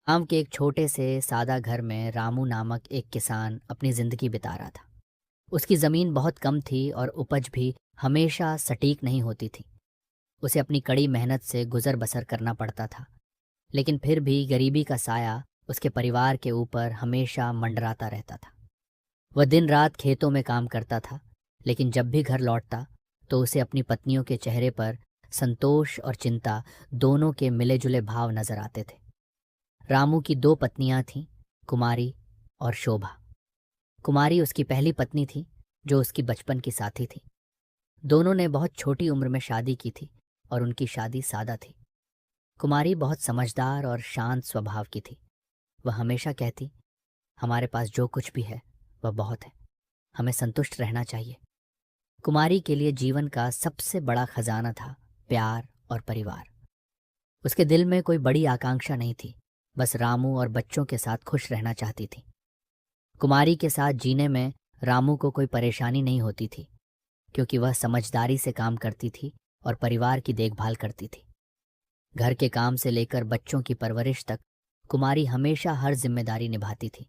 गांव के एक छोटे से सादा घर में रामू नामक एक किसान अपनी जिंदगी बिता रहा था। उसकी जमीन बहुत कम थी और उपज भी हमेशा सटीक नहीं होती थी। उसे अपनी कड़ी मेहनत से गुजर बसर करना पड़ता था, लेकिन फिर भी गरीबी का साया उसके परिवार के ऊपर हमेशा मंडराता रहता था। वह दिन रात खेतों में काम करता था, लेकिन जब भी घर लौटता तो उसे अपनी पत्नियों के चेहरे पर संतोष और चिंता दोनों के मिले जुले भाव नजर आते थे। रामू की दो पत्नियां थीं, कुमारी और शोभा। कुमारी उसकी पहली पत्नी थी, जो उसकी बचपन की साथी थी। दोनों ने बहुत छोटी उम्र में शादी की थी और उनकी शादी सादा थी। कुमारी बहुत समझदार और शांत स्वभाव की थी। वह हमेशा कहती, हमारे पास जो कुछ भी है वह बहुत है, हमें संतुष्ट रहना चाहिए। कुमारी के लिए जीवन का सबसे बड़ा खजाना था प्यार और परिवार। उसके दिल में कोई बड़ी आकांक्षा नहीं थी, बस रामू और बच्चों के साथ खुश रहना चाहती थी। कुमारी के साथ जीने में रामू को कोई परेशानी नहीं होती थी, क्योंकि वह समझदारी से काम करती थी और परिवार की देखभाल करती थी। घर के काम से लेकर बच्चों की परवरिश तक कुमारी हमेशा हर जिम्मेदारी निभाती थी।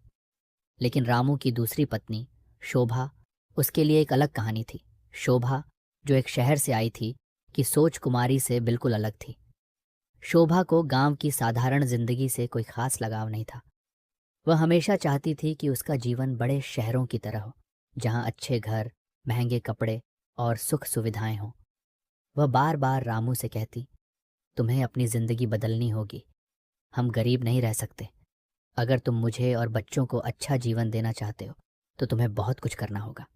लेकिन रामू की दूसरी पत्नी शोभा, उसके लिए एक अलग कहानी थी। शोभा, जो एक शहर से आई थी, की सोच कुमारी से बिल्कुल अलग थी। शोभा को गांव की साधारण जिंदगी से कोई खास लगाव नहीं था। वह हमेशा चाहती थी कि उसका जीवन बड़े शहरों की तरह हो, जहां अच्छे घर, महंगे कपड़े और सुख सुविधाएं हों। वह बार बार रामू से कहती, तुम्हें अपनी जिंदगी बदलनी होगी, हम गरीब नहीं रह सकते। अगर तुम मुझे और बच्चों को अच्छा जीवन देना चाहते हो तो तुम्हें बहुत कुछ करना होगा।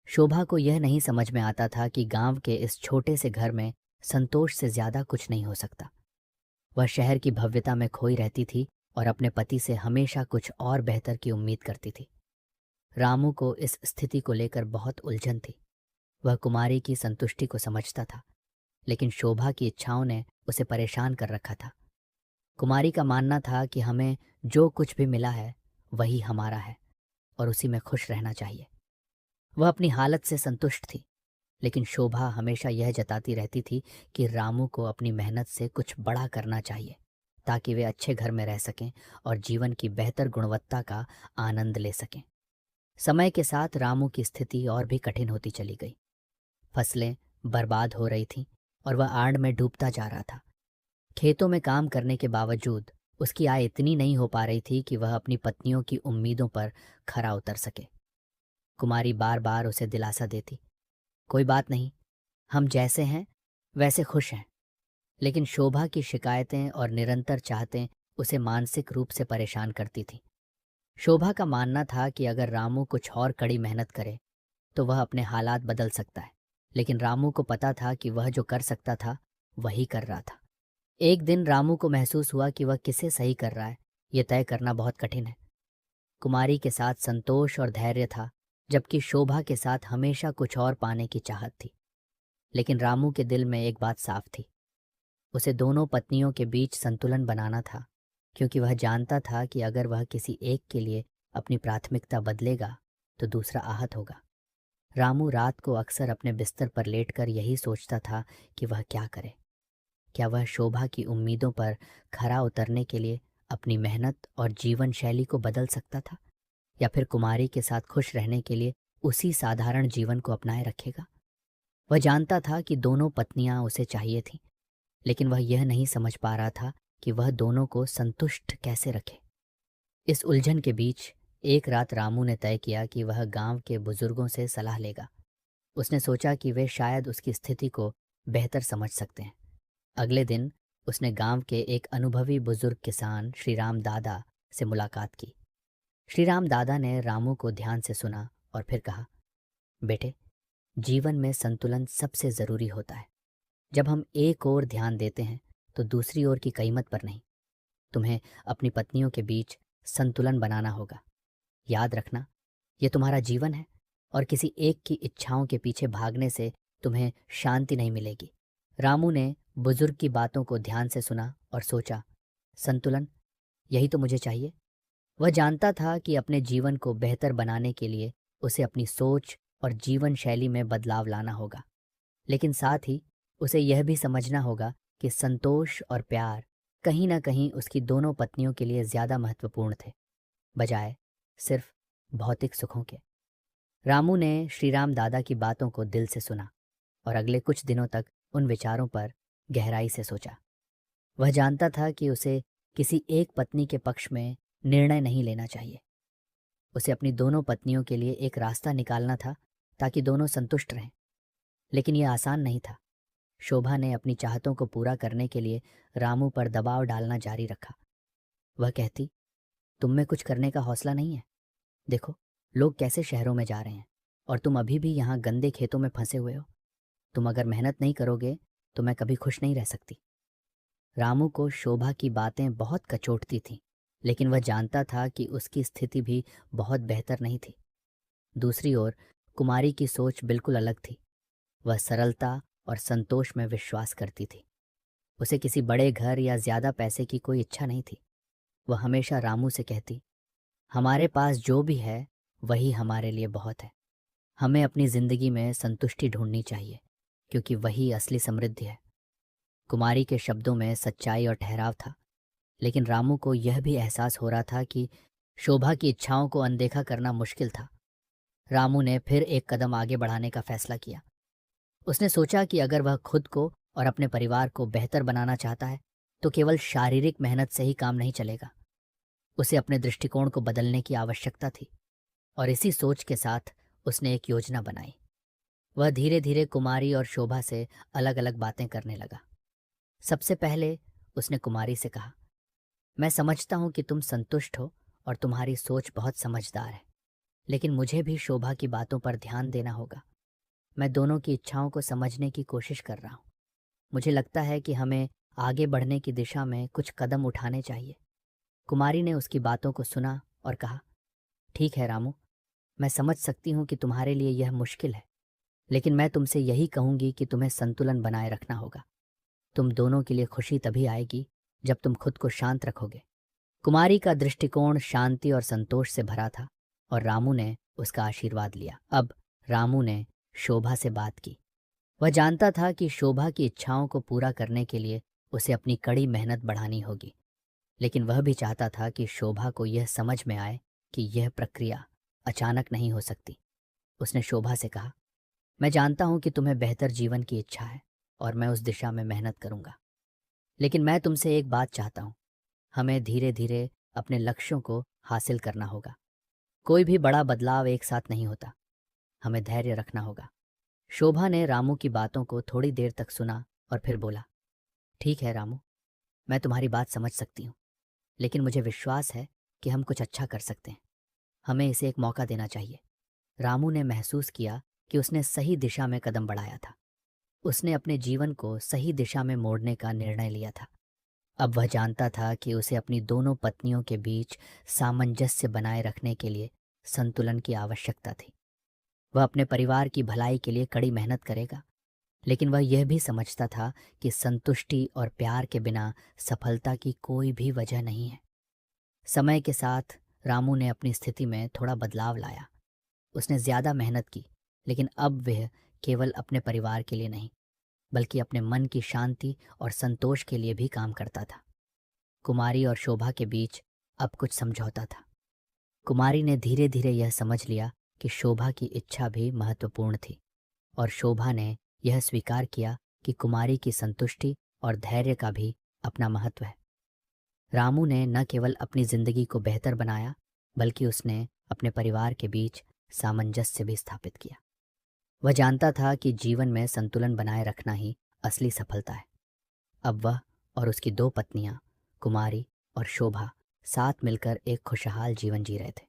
शोभा को यह नहीं समझ में आता था कि गांव के इस छोटे से घर में संतोष से ज्यादा कुछ नहीं हो सकता। वह शहर की भव्यता में खोई रहती थी और अपने पति से हमेशा कुछ और बेहतर की उम्मीद करती थी। रामू को इस स्थिति को लेकर बहुत उलझन थी। वह कुमारी की संतुष्टि को समझता था, लेकिन शोभा की इच्छाओं ने उसे परेशान कर रखा था। कुमारी का मानना था कि हमें जो कुछ भी मिला है वही हमारा है और उसी में खुश रहना चाहिए। वह अपनी हालत से संतुष्ट थी, लेकिन शोभा हमेशा यह जताती रहती थी कि रामू को अपनी मेहनत से कुछ बड़ा करना चाहिए, ताकि वे अच्छे घर में रह सकें और जीवन की बेहतर गुणवत्ता का आनंद ले सकें। समय के साथ रामू की स्थिति और भी कठिन होती चली गई। फसलें बर्बाद हो रही थीं और वह आड़ में डूबता जा रहा था। खेतों में काम करने के बावजूद उसकी आय इतनी नहीं हो पा रही थी कि वह अपनी पत्नियों की उम्मीदों पर खरा उतर सके। कुमारी बार बार उसे दिलासा देती, कोई बात नहीं, हम जैसे हैं वैसे खुश हैं। लेकिन शोभा की शिकायतें और निरंतर चाहतें उसे मानसिक रूप से परेशान करती थीं। शोभा का मानना था कि अगर रामू कुछ और कड़ी मेहनत करे तो वह अपने हालात बदल सकता है, लेकिन रामू को पता था कि वह जो कर सकता था वही कर रहा था। एक दिन रामू को महसूस हुआ कि वह किसे सही कर रहा है, यह तय करना बहुत कठिन है। कुमारी के साथ संतोष और धैर्य था, जबकि शोभा के साथ हमेशा कुछ और पाने की चाहत थी। लेकिन रामू के दिल में एक बात साफ थी, उसे दोनों पत्नियों के बीच संतुलन बनाना था, क्योंकि वह जानता था कि अगर वह किसी एक के लिए अपनी प्राथमिकता बदलेगा तो दूसरा आहत होगा। रामू रात को अक्सर अपने बिस्तर पर लेटकर यही सोचता था कि वह क्या करे। क्या वह शोभा की उम्मीदों पर खरा उतरने के लिए अपनी मेहनत और जीवन शैली को बदल सकता था, या फिर कुमारी के साथ खुश रहने के लिए उसी साधारण जीवन को अपनाए रखेगा। वह जानता था कि दोनों पत्नियां उसे चाहिए थीं, लेकिन वह यह नहीं समझ पा रहा था कि वह दोनों को संतुष्ट कैसे रखे। इस उलझन के बीच एक रात रामू ने तय किया कि वह गांव के बुजुर्गों से सलाह लेगा। उसने सोचा कि वे शायद उसकी स्थिति को बेहतर समझ सकते हैं। अगले दिन उसने गांव के एक अनुभवी बुजुर्ग किसान श्रीराम दादा से मुलाकात की। श्रीराम दादा ने रामू को ध्यान से सुना और फिर कहा, बेटे, जीवन में संतुलन सबसे जरूरी होता है। जब हम एक ओर ध्यान देते हैं तो दूसरी ओर की कीमत पर नहीं। तुम्हें अपनी पत्नियों के बीच संतुलन बनाना होगा। याद रखना, ये तुम्हारा जीवन है और किसी एक की इच्छाओं के पीछे भागने से तुम्हें शांति नहीं मिलेगी। रामू ने बुजुर्ग की बातों को ध्यान से सुना और सोचा, संतुलन, यही तो मुझे चाहिए। वह जानता था कि अपने जीवन को बेहतर बनाने के लिए उसे अपनी सोच और जीवन शैली में बदलाव लाना होगा, लेकिन साथ ही उसे यह भी समझना होगा कि संतोष और प्यार कहीं ना कहीं उसकी दोनों पत्नियों के लिए ज़्यादा महत्वपूर्ण थे, बजाय सिर्फ भौतिक सुखों के। रामू ने श्रीराम दादा की बातों को दिल से सुना और अगले कुछ दिनों तक उन विचारों पर गहराई से सोचा। वह जानता था कि उसे किसी एक पत्नी के पक्ष में निर्णय नहीं लेना चाहिए। उसे अपनी दोनों पत्नियों के लिए एक रास्ता निकालना था ताकि दोनों संतुष्ट रहें। लेकिन यह आसान नहीं था। शोभा ने अपनी चाहतों को पूरा करने के लिए रामू पर दबाव डालना जारी रखा। वह कहती, तुम में कुछ करने का हौसला नहीं है? देखो, लोग कैसे शहरों में जा रहे हैं और तुम अभी भी यहाँ गंदे खेतों में फंसे हुए हो। तुम अगर मेहनत नहीं करोगे तो मैं कभी खुश नहीं रह सकती। रामू को शोभा की बातें बहुत कचोटती थीं, लेकिन वह जानता था कि उसकी स्थिति भी बहुत बेहतर नहीं थी। दूसरी ओर कुमारी की सोच बिल्कुल अलग थी। वह सरलता और संतोष में विश्वास करती थी। उसे किसी बड़े घर या ज्यादा पैसे की कोई इच्छा नहीं थी। वह हमेशा रामू से कहती, हमारे पास जो भी है वही हमारे लिए बहुत है। हमें अपनी जिंदगी में संतुष्टि ढूंढनी चाहिए, क्योंकि वही असली समृद्धि है। कुमारी के शब्दों में सच्चाई और ठहराव था, लेकिन रामू को यह भी एहसास हो रहा था कि शोभा की इच्छाओं को अनदेखा करना मुश्किल था। रामू ने फिर एक कदम आगे बढ़ाने का फैसला किया। उसने सोचा कि अगर वह खुद को और अपने परिवार को बेहतर बनाना चाहता है तो केवल शारीरिक मेहनत से ही काम नहीं चलेगा। उसे अपने दृष्टिकोण को बदलने की आवश्यकता थी और इसी सोच के साथ उसने एक योजना बनाई। वह धीरे धीरे कुमारी और शोभा से अलग अलग बातें करने लगा। सबसे पहले उसने कुमारी से कहा, मैं समझता हूं कि तुम संतुष्ट हो और तुम्हारी सोच बहुत समझदार है, लेकिन मुझे भी शोभा की बातों पर ध्यान देना होगा। मैं दोनों की इच्छाओं को समझने की कोशिश कर रहा हूँ। मुझे लगता है कि हमें आगे बढ़ने की दिशा में कुछ कदम उठाने चाहिए। कुमारी ने उसकी बातों को सुना और कहा, ठीक है रामू, मैं समझ सकती हूँ कि तुम्हारे लिए यह मुश्किल है, लेकिन मैं तुमसे यही कहूँगी कि तुम्हें संतुलन बनाए रखना होगा। तुम दोनों के लिए खुशी तभी आएगी जब तुम खुद को शांत रखोगे। कुमारी का दृष्टिकोण शांति और संतोष से भरा था और रामू ने उसका आशीर्वाद लिया। अब रामू ने शोभा से बात की। वह जानता था कि शोभा की इच्छाओं को पूरा करने के लिए उसे अपनी कड़ी मेहनत बढ़ानी होगी, लेकिन वह भी चाहता था कि शोभा को यह समझ में आए कि यह प्रक्रिया अचानक नहीं हो सकती। उसने शोभा से कहा, मैं जानता हूं कि तुम्हें बेहतर जीवन की इच्छा है और मैं उस दिशा में मेहनत करूंगा, लेकिन मैं तुमसे एक बात चाहता हूं। हमें धीरे धीरे अपने लक्ष्यों को हासिल करना होगा। कोई भी बड़ा बदलाव एक साथ नहीं होता। हमें धैर्य रखना होगा। शोभा ने रामू की बातों को थोड़ी देर तक सुना और फिर बोला, ठीक है रामू, मैं तुम्हारी बात समझ सकती हूँ, लेकिन मुझे विश्वास है कि हम कुछ अच्छा कर सकते हैं। हमें इसे एक मौका देना चाहिए। रामू ने महसूस किया कि उसने सही दिशा में कदम बढ़ाया था। उसने अपने जीवन को सही दिशा में मोड़ने का निर्णय लिया था। अब वह जानता था कि उसे अपनी दोनों पत्नियों के बीच सामंजस्य बनाए रखने के लिए संतुलन की आवश्यकता थी। वह अपने परिवार की भलाई के लिए कड़ी मेहनत करेगा, लेकिन वह यह भी समझता था कि संतुष्टि और प्यार के बिना सफलता की कोई भी वजह नहीं है। समय के साथ रामू ने अपनी स्थिति में थोड़ा बदलाव लाया। उसने ज्यादा मेहनत की, लेकिन अब वह केवल अपने परिवार के लिए नहीं, बल्कि अपने मन की शांति और संतोष के लिए भी काम करता था। कुमारी और शोभा के बीच अब कुछ समझौता था। कुमारी ने धीरे धीरे यह समझ लिया कि शोभा की इच्छा भी महत्वपूर्ण थी, और शोभा ने यह स्वीकार किया कि कुमारी की संतुष्टि और धैर्य का भी अपना महत्व है। रामू ने न केवल अपनी जिंदगी को बेहतर बनाया, बल्कि उसने अपने परिवार के बीच सामंजस्य भी स्थापित किया। वह जानता था कि जीवन में संतुलन बनाए रखना ही असली सफलता है। अब वह और उसकी दो पत्नियां, कुमारी और शोभा, साथ मिलकर एक खुशहाल जीवन जी रहे थे।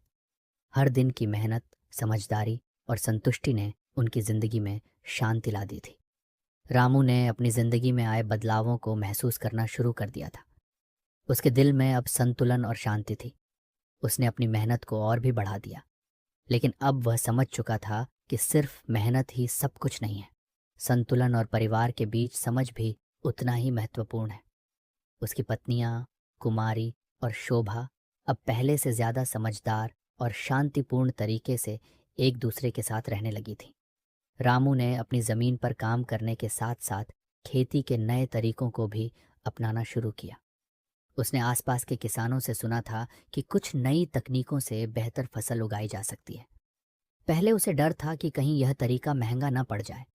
हर दिन की मेहनत, समझदारी और संतुष्टि ने उनकी जिंदगी में शांति ला दी थी। रामू ने अपनी जिंदगी में आए बदलावों को महसूस करना शुरू कर दिया था। उसके दिल में अब संतुलन और शांति थी। उसने अपनी मेहनत को और भी बढ़ा दिया, लेकिन अब वह समझ चुका था कि सिर्फ मेहनत ही सब कुछ नहीं है। संतुलन और परिवार के बीच समझ भी उतना ही महत्वपूर्ण है। उसकी पत्नियां, कुमारी और शोभा अब पहले से ज्यादा समझदार और शांतिपूर्ण तरीके से एक दूसरे के साथ रहने लगी थी। रामू ने अपनी जमीन पर काम करने के साथ साथ खेती के नए तरीकों को भी अपनाना शुरू किया। उसने आसपास के किसानों से सुना था कि कुछ नई तकनीकों से बेहतर फसल उगाई जा सकती है। पहले उसे डर था कि कहीं यह तरीका महंगा न पड़ जाए,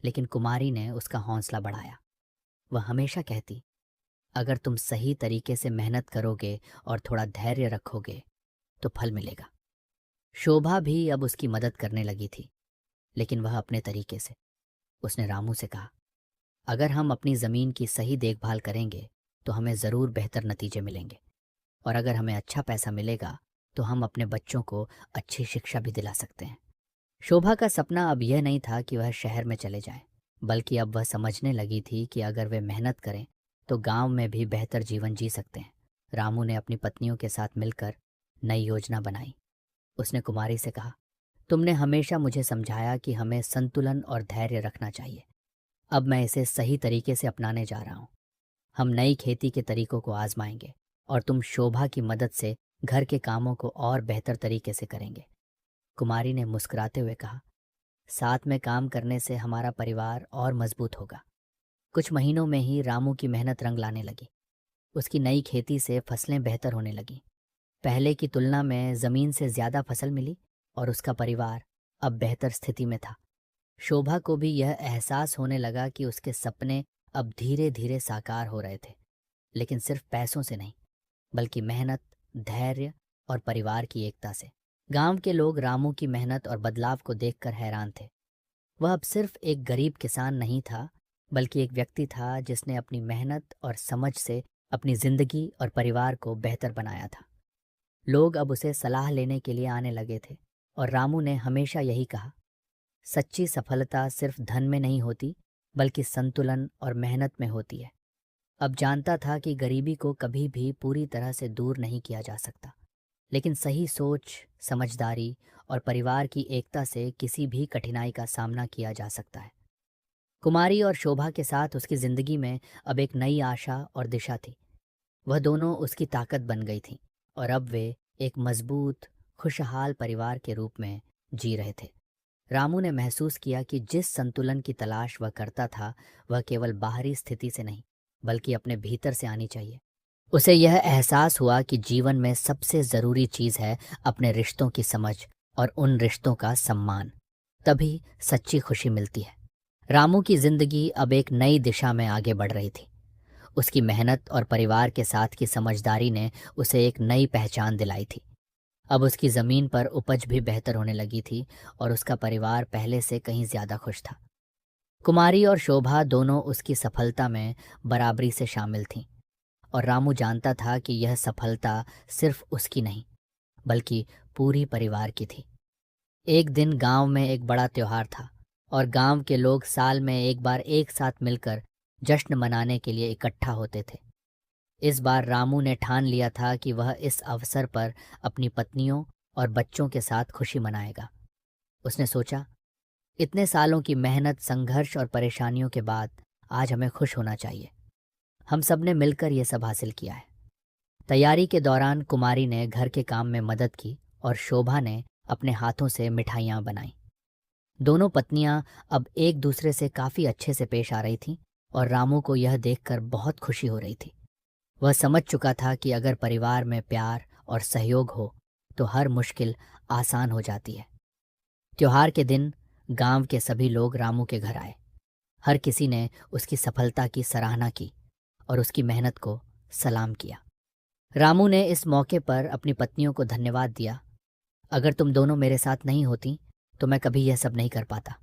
लेकिन कुमारी ने उसका हौसला बढ़ाया। वह हमेशा कहती, अगर तुम सही तरीके से मेहनत करोगे और थोड़ा धैर्य रखोगे तो फल मिलेगा। शोभा भी अब उसकी मदद करने लगी थी, लेकिन वह अपने तरीके से। उसने रामू से कहा, अगर हम अपनी ज़मीन की सही देखभाल करेंगे तो हमें ज़रूर बेहतर नतीजे मिलेंगे, और अगर हमें अच्छा पैसा मिलेगा तो हम अपने बच्चों को अच्छी शिक्षा भी दिला सकते हैं। शोभा का सपना अब यह नहीं था कि वह शहर में चले जाएं, बल्कि अब वह समझने लगी थी कि अगर वे मेहनत करें तो गांव में भी बेहतर जीवन जी सकते हैं। रामू ने अपनी पत्नियों के साथ मिलकर नई योजना बनाई। उसने कुमारी से कहा, तुमने हमेशा मुझे समझाया कि हमें संतुलन और धैर्य रखना चाहिए। अब मैं इसे सही तरीके से अपनाने जा रहा हूँ। हम नई खेती के तरीकों को आजमाएंगे और तुम शोभा की मदद से घर के कामों को और बेहतर तरीके से करेंगे। कुमारी ने मुस्कुराते हुए कहा, साथ में काम करने से हमारा परिवार और मजबूत होगा। कुछ महीनों में ही रामू की मेहनत रंग लाने लगी। उसकी नई खेती से फसलें बेहतर होने लगीं। पहले की तुलना में ज़मीन से ज़्यादा फसल मिली और उसका परिवार अब बेहतर स्थिति में था। शोभा को भी यह एहसास होने लगा कि उसके सपने अब धीरे धीरे साकार हो रहे थे, लेकिन सिर्फ पैसों से नहीं, बल्कि मेहनत, धैर्य और परिवार की एकता से। गांव के लोग रामू की मेहनत और बदलाव को देखकर हैरान थे। वह अब सिर्फ एक गरीब किसान नहीं था, बल्कि एक व्यक्ति था जिसने अपनी मेहनत और समझ से अपनी जिंदगी और परिवार को बेहतर बनाया था। लोग अब उसे सलाह लेने के लिए आने लगे थे, और रामू ने हमेशा यही कहा, सच्ची सफलता सिर्फ धन में नहीं होती, बल्कि संतुलन और मेहनत में होती है। अब जानता था कि गरीबी को कभी भी पूरी तरह से दूर नहीं किया जा सकता, लेकिन सही सोच, समझदारी और परिवार की एकता से किसी भी कठिनाई का सामना किया जा सकता है। कुमारी और शोभा के साथ उसकी जिंदगी में अब एक नई आशा और दिशा थी। वह दोनों उसकी ताकत बन गई थीं, और अब वे एक मजबूत, खुशहाल परिवार के रूप में जी रहे थे। रामू ने महसूस किया कि जिस संतुलन की तलाश वह करता था, वह केवल बाहरी स्थिति से नहीं, बल्कि अपने भीतर से आनी चाहिए। उसे यह एहसास हुआ कि जीवन में सबसे ज़रूरी चीज़ है अपने रिश्तों की समझ और उन रिश्तों का सम्मान। तभी सच्ची खुशी मिलती है। रामू की जिंदगी अब एक नई दिशा में आगे बढ़ रही थी। उसकी मेहनत और परिवार के साथ की समझदारी ने उसे एक नई पहचान दिलाई थी। अब उसकी ज़मीन पर उपज भी बेहतर होने लगी थी, और उसका परिवार पहले से कहीं ज़्यादा खुश था। कुमारी और शोभा दोनों उसकी सफलता में बराबरी से शामिल थीं, और रामू जानता था कि यह सफलता सिर्फ उसकी नहीं, बल्कि पूरी परिवार की थी। एक दिन गांव में एक बड़ा त्योहार था, और गांव के लोग साल में एक बार एक साथ मिलकर जश्न मनाने के लिए इकट्ठा होते थे। इस बार रामू ने ठान लिया था कि वह इस अवसर पर अपनी पत्नियों और बच्चों के साथ खुशी मनाएगा। उसने सोचा, इतने सालों की मेहनत, संघर्ष और परेशानियों के बाद आज हमें खुश होना चाहिए। हम सब ने मिलकर यह सब हासिल किया है। तैयारी के दौरान कुमारी ने घर के काम में मदद की, और शोभा ने अपने हाथों से मिठाइयाँ बनाईं। दोनों पत्नियां अब एक दूसरे से काफ़ी अच्छे से पेश आ रही थीं, और रामू को यह देखकर बहुत खुशी हो रही थी। वह समझ चुका था कि अगर परिवार में प्यार और सहयोग हो तो हर मुश्किल आसान हो जाती है। त्योहार के दिन गांव के सभी लोग रामू के घर आए। हर किसी ने उसकी सफलता की सराहना की और उसकी मेहनत को सलाम किया। रामू ने इस मौके पर अपनी पत्नियों को धन्यवाद दिया। अगर तुम दोनों मेरे साथ नहीं होती तो मैं कभी यह सब नहीं कर पाता।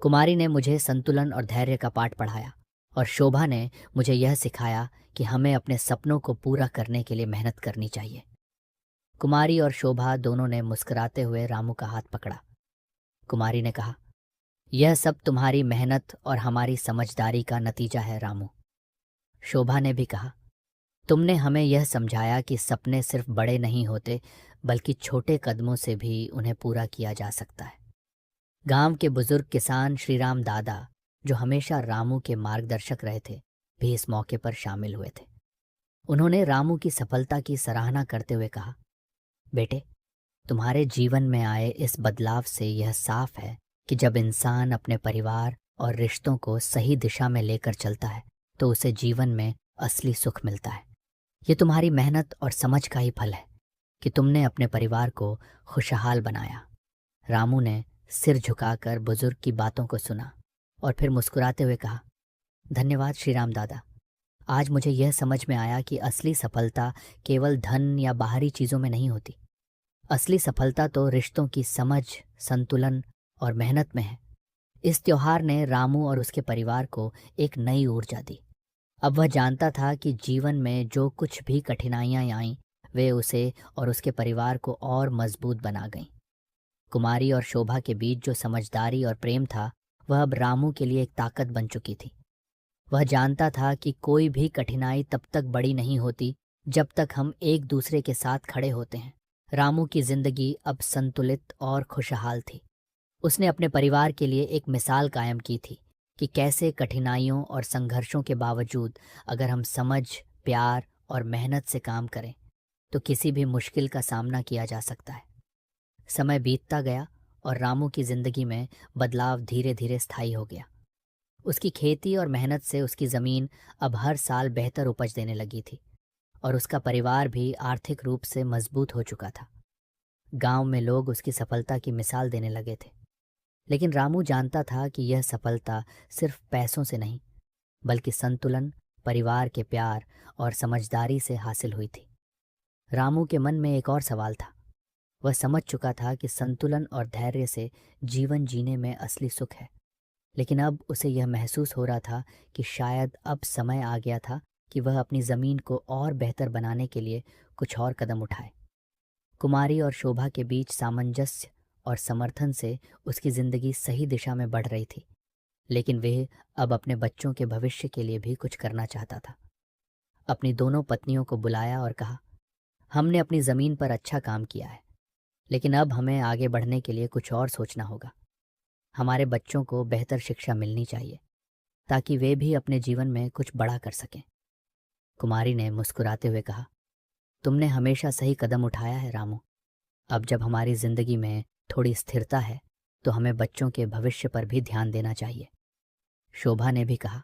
कुमारी ने मुझे संतुलन और धैर्य का पाठ पढ़ाया, और शोभा ने मुझे यह सिखाया कि हमें अपने सपनों को पूरा करने के लिए मेहनत करनी चाहिए। कुमारी और शोभा दोनों ने मुस्कुराते हुए रामू का हाथ पकड़ा। कुमारी ने कहा, यह सब तुम्हारी मेहनत और हमारी समझदारी का नतीजा है रामू। शोभा ने भी कहा, तुमने हमें यह समझाया कि सपने सिर्फ बड़े नहीं होते, बल्कि छोटे कदमों से भी उन्हें पूरा किया जा सकता है। गांव के बुजुर्ग किसान श्रीराम दादा, जो हमेशा रामू के मार्गदर्शक रहे थे, भी इस मौके पर शामिल हुए थे। उन्होंने रामू की सफलता की सराहना करते हुए कहा, बेटे, तुम्हारे जीवन में आए इस बदलाव से यह साफ है कि जब इंसान अपने परिवार और रिश्तों को सही दिशा में लेकर चलता है तो उसे जीवन में असली सुख मिलता है। ये तुम्हारी मेहनत और समझ का ही फल है कि तुमने अपने परिवार को खुशहाल बनाया। रामू ने सिर झुकाकर बुजुर्ग की बातों को सुना और फिर मुस्कुराते हुए कहा, धन्यवाद श्रीराम दादा। आज मुझे यह समझ में आया कि असली सफलता केवल धन या बाहरी चीज़ों में नहीं होती। असली सफलता तो रिश्तों की समझ, संतुलन और मेहनत में है। इस त्योहार ने रामू और उसके परिवार को एक नई ऊर्जा दी। अब वह जानता था कि जीवन में जो कुछ भी कठिनाइयां आईं, वे उसे और उसके परिवार को और मजबूत बना गईं। कुमारी और शोभा के बीच जो समझदारी और प्रेम था, वह अब रामू के लिए एक ताकत बन चुकी थी। वह जानता था कि कोई भी कठिनाई तब तक बड़ी नहीं होती जब तक हम एक दूसरे के साथ खड़े होते हैं। रामू की जिंदगी अब संतुलित और खुशहाल थी। उसने अपने परिवार के लिए एक मिसाल कायम की थी कि कैसे कठिनाइयों और संघर्षों के बावजूद अगर हम समझ, प्यार और मेहनत से काम करें तो किसी भी मुश्किल का सामना किया जा सकता है। समय बीतता गया और रामू की जिंदगी में बदलाव धीरे धीरे स्थायी हो गया। उसकी खेती और मेहनत से उसकी ज़मीन अब हर साल बेहतर उपज देने लगी थी और उसका परिवार भी आर्थिक रूप से मजबूत हो चुका था। गांव में लोग उसकी सफलता की मिसाल देने लगे थे। लेकिन रामू जानता था कि यह सफलता सिर्फ पैसों से नहीं, बल्कि संतुलन, परिवार के प्यार और समझदारी से हासिल हुई थी। रामू के मन में एक और सवाल था। वह समझ चुका था कि संतुलन और धैर्य से जीवन जीने में असली सुख है। लेकिन अब उसे यह महसूस हो रहा था कि शायद अब समय आ गया था कि वह अपनी ज़मीन को और बेहतर बनाने के लिए कुछ और कदम उठाए। कुमारी और शोभा के बीच सामंजस्य और समर्थन से उसकी ज़िंदगी सही दिशा में बढ़ रही थी। लेकिन वह अब अपने बच्चों के भविष्य के लिए भी कुछ करना चाहता था। अपनी दोनों पत्नियों को बुलाया और कहा, हमने अपनी ज़मीन पर अच्छा काम किया है, लेकिन अब हमें आगे बढ़ने के लिए कुछ और सोचना होगा। हमारे बच्चों को बेहतर शिक्षा मिलनी चाहिए ताकि वे भी अपने जीवन में कुछ बड़ा कर सकें। कुमारी ने मुस्कुराते हुए कहा, तुमने हमेशा सही कदम उठाया है रामू। अब जब हमारी जिंदगी में थोड़ी स्थिरता है तो हमें बच्चों के भविष्य पर भी ध्यान देना चाहिए। शोभा ने भी कहा,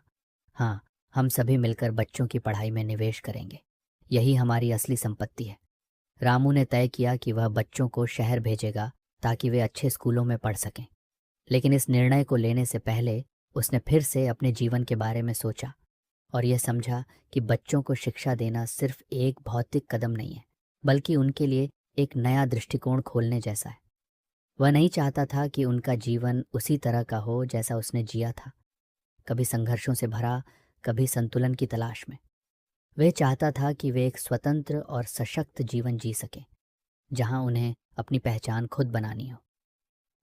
हाँ, हम सभी मिलकर बच्चों की पढ़ाई में निवेश करेंगे। यही हमारी असली संपत्ति है। रामू ने तय किया कि वह बच्चों को शहर भेजेगा ताकि वे अच्छे स्कूलों में पढ़ सकें। लेकिन इस निर्णय को लेने से पहले उसने फिर से अपने जीवन के बारे में सोचा और यह समझा कि बच्चों को शिक्षा देना सिर्फ एक भौतिक कदम नहीं है, बल्कि उनके लिए एक नया दृष्टिकोण खोलने जैसा है। वह नहीं चाहता था कि उनका जीवन उसी तरह का हो जैसा उसने जिया था, कभी संघर्षों से भरा, कभी संतुलन की तलाश में। वह चाहता था कि वे एक स्वतंत्र और सशक्त जीवन जी सकें, जहां उन्हें अपनी पहचान खुद बनानी हो।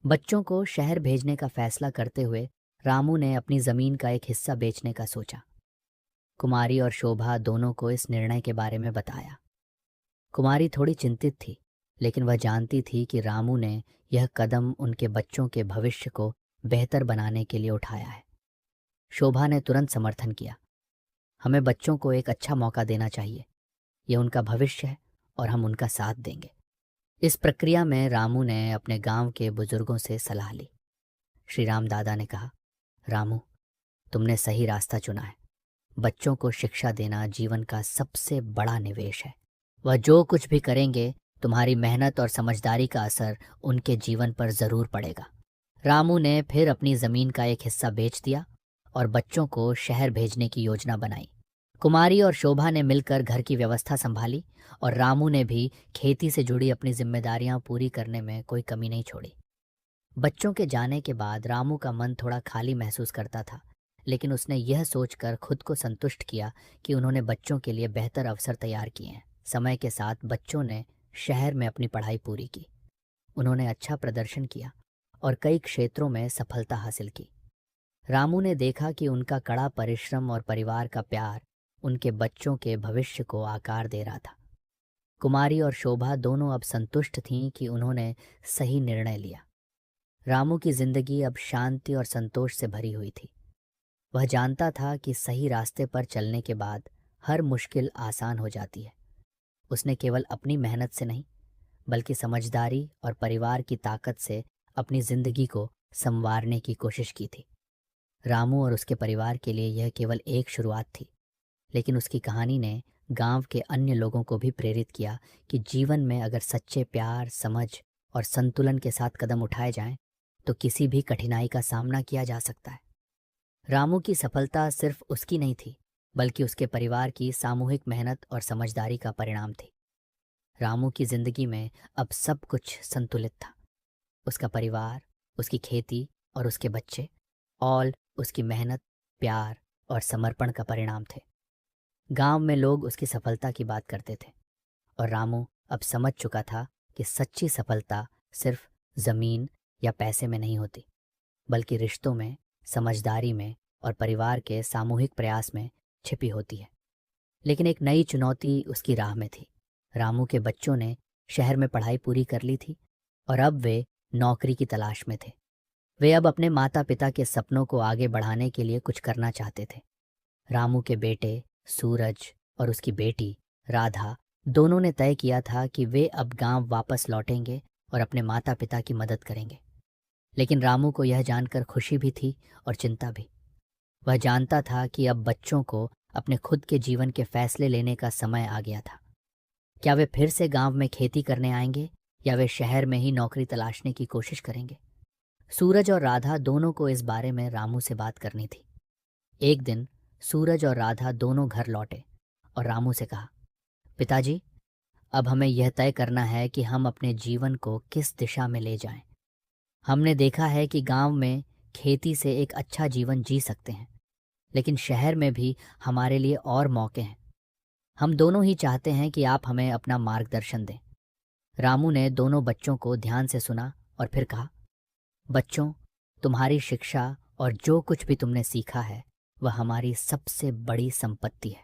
बच्चों को शहर भेजने का फैसला करते हुए रामू ने अपनी ज़मीन का एक हिस्सा बेचने का सोचा। कुमारी और शोभा दोनों को इस निर्णय के बारे में बताया। कुमारी थोड़ी चिंतित थी, लेकिन वह जानती थी कि रामू ने यह कदम उनके बच्चों के भविष्य को बेहतर बनाने के लिए उठाया है। शोभा ने तुरंत समर्थन किया, हमें बच्चों को एक अच्छा मौका देना चाहिए। यह उनका भविष्य है और हम उनका साथ देंगे। इस प्रक्रिया में रामू ने अपने गांव के बुजुर्गों से सलाह ली। श्रीराम दादा ने कहा, रामू, तुमने सही रास्ता चुना है। बच्चों को शिक्षा देना जीवन का सबसे बड़ा निवेश है। वह जो कुछ भी करेंगे, तुम्हारी मेहनत और समझदारी का असर उनके जीवन पर जरूर पड़ेगा। रामू ने फिर अपनी ज़मीन का एक हिस्सा बेच दिया और बच्चों को शहर भेजने की योजना बनाई। कुमारी और शोभा ने मिलकर घर की व्यवस्था संभाली और रामू ने भी खेती से जुड़ी अपनी जिम्मेदारियां पूरी करने में कोई कमी नहीं छोड़ी। बच्चों के जाने के बाद रामू का मन थोड़ा खाली महसूस करता था, लेकिन उसने यह सोचकर खुद को संतुष्ट किया कि उन्होंने बच्चों के लिए बेहतर अवसर तैयार किए हैं। समय के साथ बच्चों ने शहर में अपनी पढ़ाई पूरी की। उन्होंने अच्छा प्रदर्शन किया और कई क्षेत्रों में सफलता हासिल की। रामू ने देखा कि उनका कड़ा परिश्रम और परिवार का प्यार उनके बच्चों के भविष्य को आकार दे रहा था। कुमारी और शोभा दोनों अब संतुष्ट थीं कि उन्होंने सही निर्णय लिया। रामू की जिंदगी अब शांति और संतोष से भरी हुई थी। वह जानता था कि सही रास्ते पर चलने के बाद हर मुश्किल आसान हो जाती है। उसने केवल अपनी मेहनत से नहीं, बल्कि समझदारी और परिवार की ताकत से अपनी जिंदगी को संवारने की कोशिश की थी। रामू और उसके परिवार के लिए यह केवल एक शुरुआत थी, लेकिन उसकी कहानी ने गांव के अन्य लोगों को भी प्रेरित किया कि जीवन में अगर सच्चे प्यार, समझ और संतुलन के साथ कदम उठाए जाएं, तो किसी भी कठिनाई का सामना किया जा सकता है। रामू की सफलता सिर्फ उसकी नहीं थी, बल्कि उसके परिवार की सामूहिक मेहनत और समझदारी का परिणाम थी। रामू की जिंदगी में अब सब कुछ संतुलित था। उसका परिवार, उसकी खेती और उसके बच्चे, ऑल उसकी मेहनत, प्यार और समर्पण का परिणाम थे। गांव में लोग उसकी सफलता की बात करते थे और रामू अब समझ चुका था कि सच्ची सफलता सिर्फ जमीन या पैसे में नहीं होती, बल्कि रिश्तों में, समझदारी में और परिवार के सामूहिक प्रयास में छिपी होती है। लेकिन एक नई चुनौती उसकी राह में थी। रामू के बच्चों ने शहर में पढ़ाई पूरी कर ली थी और अब वे नौकरी की तलाश में थे। वे अब अपने माता पिता के सपनों को आगे बढ़ाने के लिए कुछ करना चाहते थे। रामू के बेटे सूरज और उसकी बेटी राधा दोनों ने तय किया था कि वे अब गांव वापस लौटेंगे और अपने माता पिता की मदद करेंगे। लेकिन रामू को यह जानकर खुशी भी थी और चिंता भी। वह जानता था कि अब बच्चों को अपने खुद के जीवन के फैसले लेने का समय आ गया था। क्या वे फिर से गांव में खेती करने आएंगे या वे शहर में ही नौकरी तलाशने की कोशिश करेंगे? सूरज और राधा दोनों को इस बारे में रामू से बात करनी थी। एक दिन सूरज और राधा दोनों घर लौटे और रामू से कहा, पिताजी, अब हमें यह तय करना है कि हम अपने जीवन को किस दिशा में ले जाएं। हमने देखा है कि गांव में खेती से एक अच्छा जीवन जी सकते हैं, लेकिन शहर में भी हमारे लिए और मौके हैं। हम दोनों ही चाहते हैं कि आप हमें अपना मार्गदर्शन दें। रामू ने दोनों बच्चों को ध्यान से सुना और फिर कहा, बच्चों, तुम्हारी शिक्षा और जो कुछ भी तुमने सीखा है वह हमारी सबसे बड़ी संपत्ति है।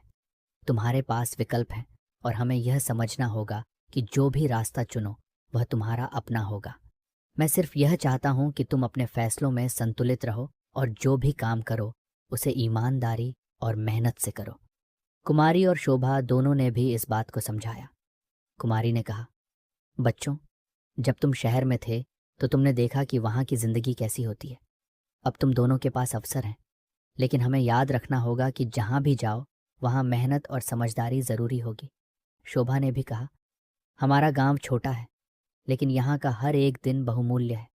तुम्हारे पास विकल्प हैं और हमें यह समझना होगा कि जो भी रास्ता चुनो वह तुम्हारा अपना होगा। मैं सिर्फ यह चाहता हूं कि तुम अपने फैसलों में संतुलित रहो और जो भी काम करो उसे ईमानदारी और मेहनत से करो। कुमारी और शोभा दोनों ने भी इस बात को समझाया। कुमारी ने कहा, बच्चों, जब तुम शहर में थे तो तुमने देखा कि वहाँ की जिंदगी कैसी होती है। अब तुम दोनों के पास अवसर हैं, लेकिन हमें याद रखना होगा कि जहाँ भी जाओ वहाँ मेहनत और समझदारी ज़रूरी होगी। शोभा ने भी कहा, हमारा गांव छोटा है, लेकिन यहाँ का हर एक दिन बहुमूल्य है।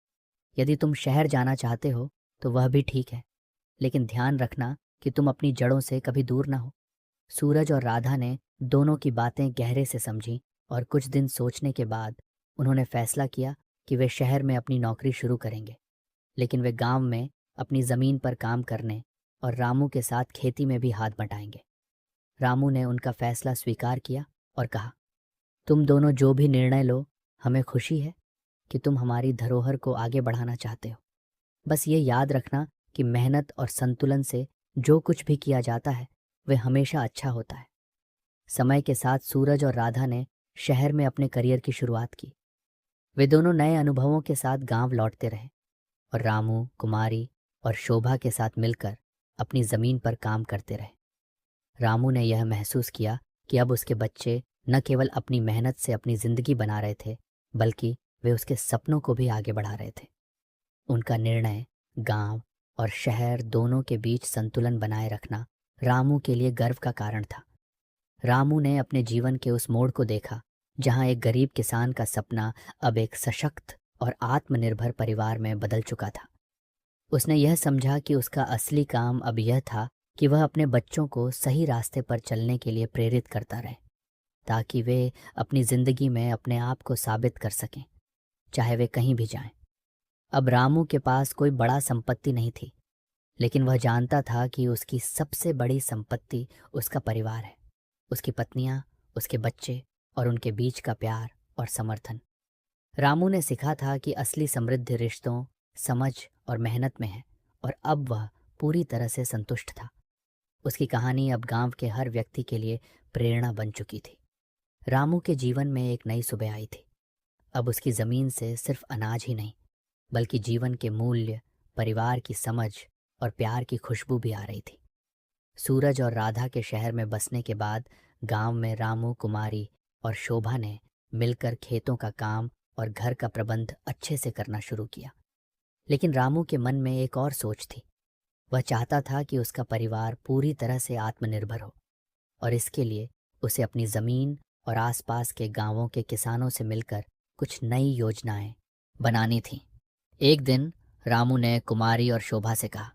यदि तुम शहर जाना चाहते हो तो वह भी ठीक है, लेकिन ध्यान रखना कि तुम अपनी जड़ों से कभी दूर ना हो। सूरज और राधा ने दोनों की बातें गहरे से समझी और कुछ दिन सोचने के बाद उन्होंने फैसला किया कि वे शहर में अपनी नौकरी शुरू करेंगे, लेकिन वे गांव में अपनी ज़मीन पर काम करने और रामू के साथ खेती में भी हाथ बटाएंगे। रामू ने उनका फैसला स्वीकार किया और कहा, तुम दोनों जो भी निर्णय लो, हमें खुशी है कि तुम हमारी धरोहर को आगे बढ़ाना चाहते हो। बस ये याद रखना कि मेहनत और संतुलन से जो कुछ भी किया जाता है वह हमेशा अच्छा होता है। समय के साथ सूरज और राधा ने शहर में अपने करियर की शुरुआत की। वे दोनों नए अनुभवों के साथ गांव लौटते रहे और रामू, कुमारी और शोभा के साथ मिलकर अपनी ज़मीन पर काम करते रहे। रामू ने यह महसूस किया कि अब उसके बच्चे न केवल अपनी मेहनत से अपनी ज़िंदगी बना रहे थे, बल्कि वे उसके सपनों को भी आगे बढ़ा रहे थे। उनका निर्णय गांव और शहर दोनों के बीच संतुलन बनाए रखना रामू के लिए गर्व का कारण था। रामू ने अपने जीवन के उस मोड़ को देखा जहां एक गरीब किसान का सपना अब एक सशक्त और आत्मनिर्भर परिवार में बदल चुका था। उसने यह समझा कि उसका असली काम अब यह था कि वह अपने बच्चों को सही रास्ते पर चलने के लिए प्रेरित करता रहे, ताकि वे अपनी जिंदगी में अपने आप को साबित कर सकें, चाहे वे कहीं भी जाएं। अब रामू के पास कोई बड़ा संपत्ति नहीं थी, लेकिन वह जानता था कि उसकी सबसे बड़ी संपत्ति उसका परिवार है, उसकी पत्नियां, उसके बच्चे और उनके बीच का प्यार और समर्थन। रामू ने सीखा था कि असली समृद्धि रिश्तों, समझ और मेहनत में है, और अब वह पूरी तरह से संतुष्ट था। उसकी कहानी अब गांव के हर व्यक्ति के लिए प्रेरणा बन चुकी थी। रामू के जीवन में एक नई सुबह आई थी। अब उसकी ज़मीन से सिर्फ अनाज ही नहीं, बल्कि जीवन के मूल्य, परिवार की समझ और प्यार की खुशबू भी आ रही थी। सूरज और राधा के शहर में बसने के बाद गांव में रामू, कुमारी और शोभा ने मिलकर खेतों का काम और घर का प्रबंध अच्छे से करना शुरू किया। लेकिन रामू के मन में एक और सोच थी। वह चाहता था कि उसका परिवार पूरी तरह से आत्मनिर्भर हो, और इसके लिए उसे अपनी ज़मीन और आसपास के गांवों के किसानों से मिलकर कुछ नई योजनाएं बनानी थीं। एक दिन रामू ने कुमारी और शोभा से कहा,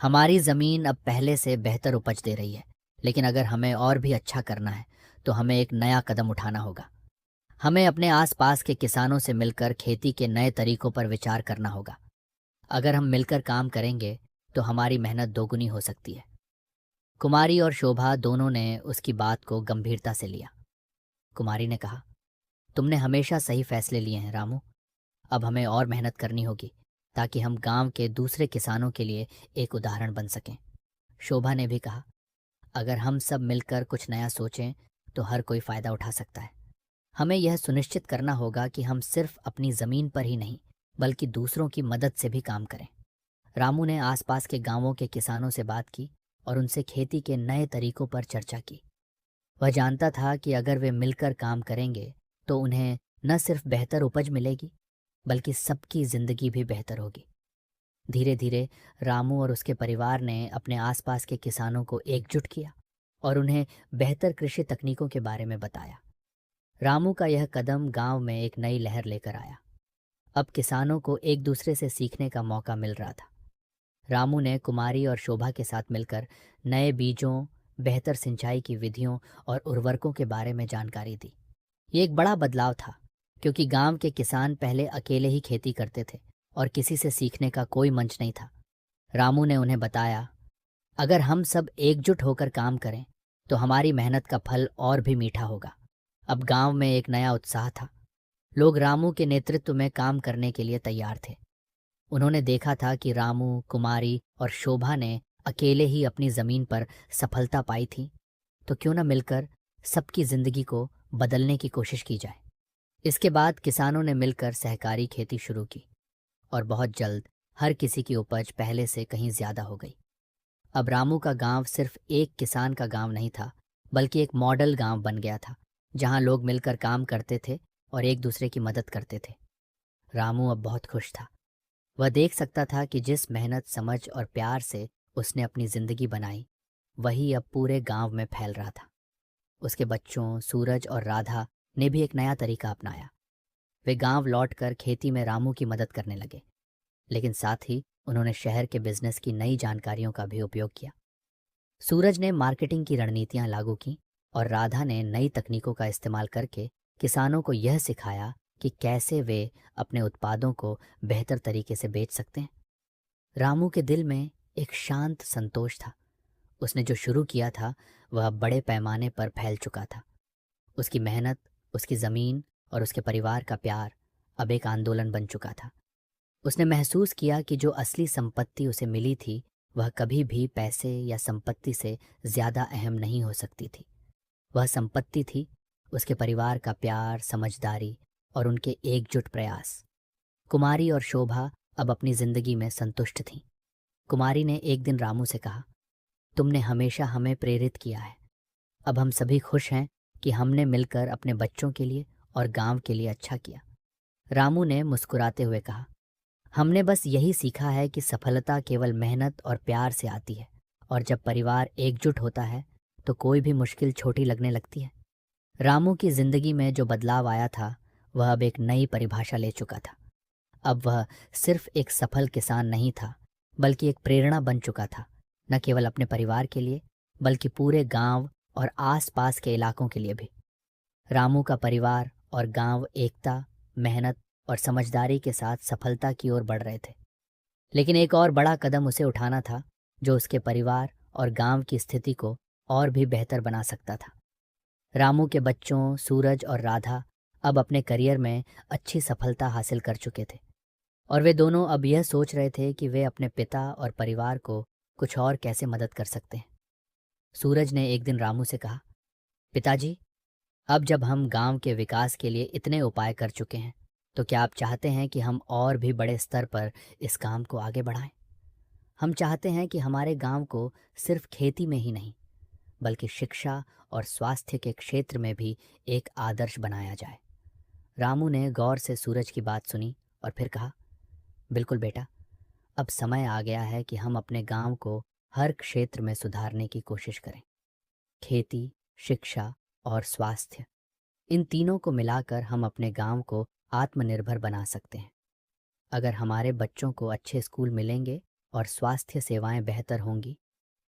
हमारी ज़मीन अब पहले से बेहतर उपज दे रही है, लेकिन अगर हमें और भी अच्छा करना है तो हमें एक नया कदम उठाना होगा। हमें अपने आसपास के किसानों से मिलकर खेती के नए तरीकों पर विचार करना होगा। अगर हम मिलकर काम करेंगे तो हमारी मेहनत दोगुनी हो सकती है। कुमारी और शोभा दोनों ने उसकी बात को गंभीरता से लिया। कुमारी ने कहा, तुमने हमेशा सही फैसले लिए हैं रामू। अब हमें और मेहनत करनी होगी ताकि हम गांव के दूसरे किसानों के लिए एक उदाहरण बन सकें। शोभा ने भी कहा, अगर हम सब मिलकर कुछ नया सोचें तो हर कोई फ़ायदा उठा सकता है। हमें यह सुनिश्चित करना होगा कि हम सिर्फ अपनी ज़मीन पर ही नहीं बल्कि दूसरों की मदद से भी काम करें। रामू ने आसपास के गांवों के किसानों से बात की और उनसे खेती के नए तरीकों पर चर्चा की। वह जानता था कि अगर वे मिलकर काम करेंगे तो उन्हें न सिर्फ बेहतर उपज मिलेगी बल्कि सबकी जिंदगी भी बेहतर होगी। धीरे धीरे रामू और उसके परिवार ने अपने आसपास के किसानों को एकजुट किया और उन्हें बेहतर कृषि तकनीकों के बारे में बताया। रामू का यह कदम गांव में एक नई लहर लेकर आया। अब किसानों को एक दूसरे से सीखने का मौका मिल रहा था। रामू ने कुमारी और शोभा के साथ मिलकर नए बीजों, बेहतर सिंचाई की विधियों और उर्वरकों के बारे में जानकारी दी। ये एक बड़ा बदलाव था क्योंकि गांव के किसान पहले अकेले ही खेती करते थे और किसी से सीखने का कोई मंच नहीं था। रामू ने उन्हें बताया, अगर हम सब एकजुट होकर काम करें तो हमारी मेहनत का फल और भी मीठा होगा। अब गांव में एक नया उत्साह था। लोग रामू के नेतृत्व में काम करने के लिए तैयार थे। उन्होंने देखा था कि रामू, कुमारी और शोभा ने अकेले ही अपनी जमीन पर सफलता पाई थी, तो क्यों न मिलकर सबकी जिंदगी को बदलने की कोशिश की जाए। इसके बाद किसानों ने मिलकर सहकारी खेती शुरू की और बहुत जल्द हर किसी की उपज पहले से कहीं ज्यादा हो गई। अब रामू का गांव सिर्फ एक किसान का गांव नहीं था बल्कि एक मॉडल गांव बन गया था जहां लोग मिलकर काम करते थे और एक दूसरे की मदद करते थे। रामू अब बहुत खुश था। वह देख सकता था कि जिस मेहनत, समझ और प्यार से उसने अपनी जिंदगी बनाई वही अब पूरे गांव में फैल रहा था। उसके बच्चों सूरज और राधा ने भी एक नया तरीका अपनाया। वे गांव लौटकर खेती में रामू की मदद करने लगे, लेकिन साथ ही उन्होंने शहर के बिजनेस की नई जानकारियों का भी उपयोग किया। सूरज ने मार्केटिंग की रणनीतियां लागू की और राधा ने नई तकनीकों का इस्तेमाल करके किसानों को यह सिखाया कि कैसे वे अपने उत्पादों को बेहतर तरीके से बेच सकते हैं। रामू के दिल में एक शांत संतोष था। उसने जो शुरू किया था वह अब बड़े पैमाने पर फैल चुका था। उसकी मेहनत, उसकी ज़मीन और उसके परिवार का प्यार अब एक आंदोलन बन चुका था। उसने महसूस किया कि जो असली संपत्ति उसे मिली थी वह कभी भी पैसे या संपत्ति से ज़्यादा अहम नहीं हो सकती थी। वह संपत्ति थी उसके परिवार का प्यार, समझदारी और उनके एकजुट प्रयास। कुमारी और शोभा अब अपनी जिंदगी में संतुष्ट थीं। कुमारी ने एक दिन रामू से कहा, तुमने हमेशा हमें प्रेरित किया है। अब हम सभी खुश हैं कि हमने मिलकर अपने बच्चों के लिए और गांव के लिए अच्छा किया। रामू ने मुस्कुराते हुए कहा, हमने बस यही सीखा है कि सफलता केवल मेहनत और प्यार से आती है और जब परिवार एकजुट होता है तो कोई भी मुश्किल छोटी लगने लगती है। रामू की जिंदगी में जो बदलाव आया था वह अब एक नई परिभाषा ले चुका था। अब वह सिर्फ एक सफल किसान नहीं था बल्कि एक प्रेरणा बन चुका था, न केवल अपने परिवार के लिए बल्कि पूरे गांव और आसपास के इलाकों के लिए भी। रामू का परिवार और गांव एकता, मेहनत और समझदारी के साथ सफलता की ओर बढ़ रहे थे। लेकिन एक और बड़ा कदम उसे उठाना था जो उसके परिवार और गांव की स्थिति को और भी बेहतर बना सकता था। रामू के बच्चों सूरज और राधा अब अपने करियर में अच्छी सफलता हासिल कर चुके थे और वे दोनों अब यह सोच रहे थे कि वे अपने पिता और परिवार को कुछ और कैसे मदद कर सकते हैं। सूरज ने एक दिन रामू से कहा, पिताजी, अब जब हम गांव के विकास के लिए इतने उपाय कर चुके हैं तो क्या आप चाहते हैं कि हम और भी बड़े स्तर पर इस काम को आगे बढ़ाएं? हम चाहते हैं कि हमारे गांव को सिर्फ खेती में ही नहीं बल्कि शिक्षा और स्वास्थ्य के क्षेत्र में भी एक आदर्श बनाया जाए। रामू ने गौर से सूरज की बात सुनी और फिर कहा, बिल्कुल बेटा, अब समय आ गया है कि हम अपने गांव को हर क्षेत्र में सुधारने की कोशिश करें। खेती, शिक्षा और स्वास्थ्य, इन तीनों को मिलाकर हम अपने गांव को आत्मनिर्भर बना सकते हैं। अगर हमारे बच्चों को अच्छे स्कूल मिलेंगे और स्वास्थ्य सेवाएं बेहतर होंगी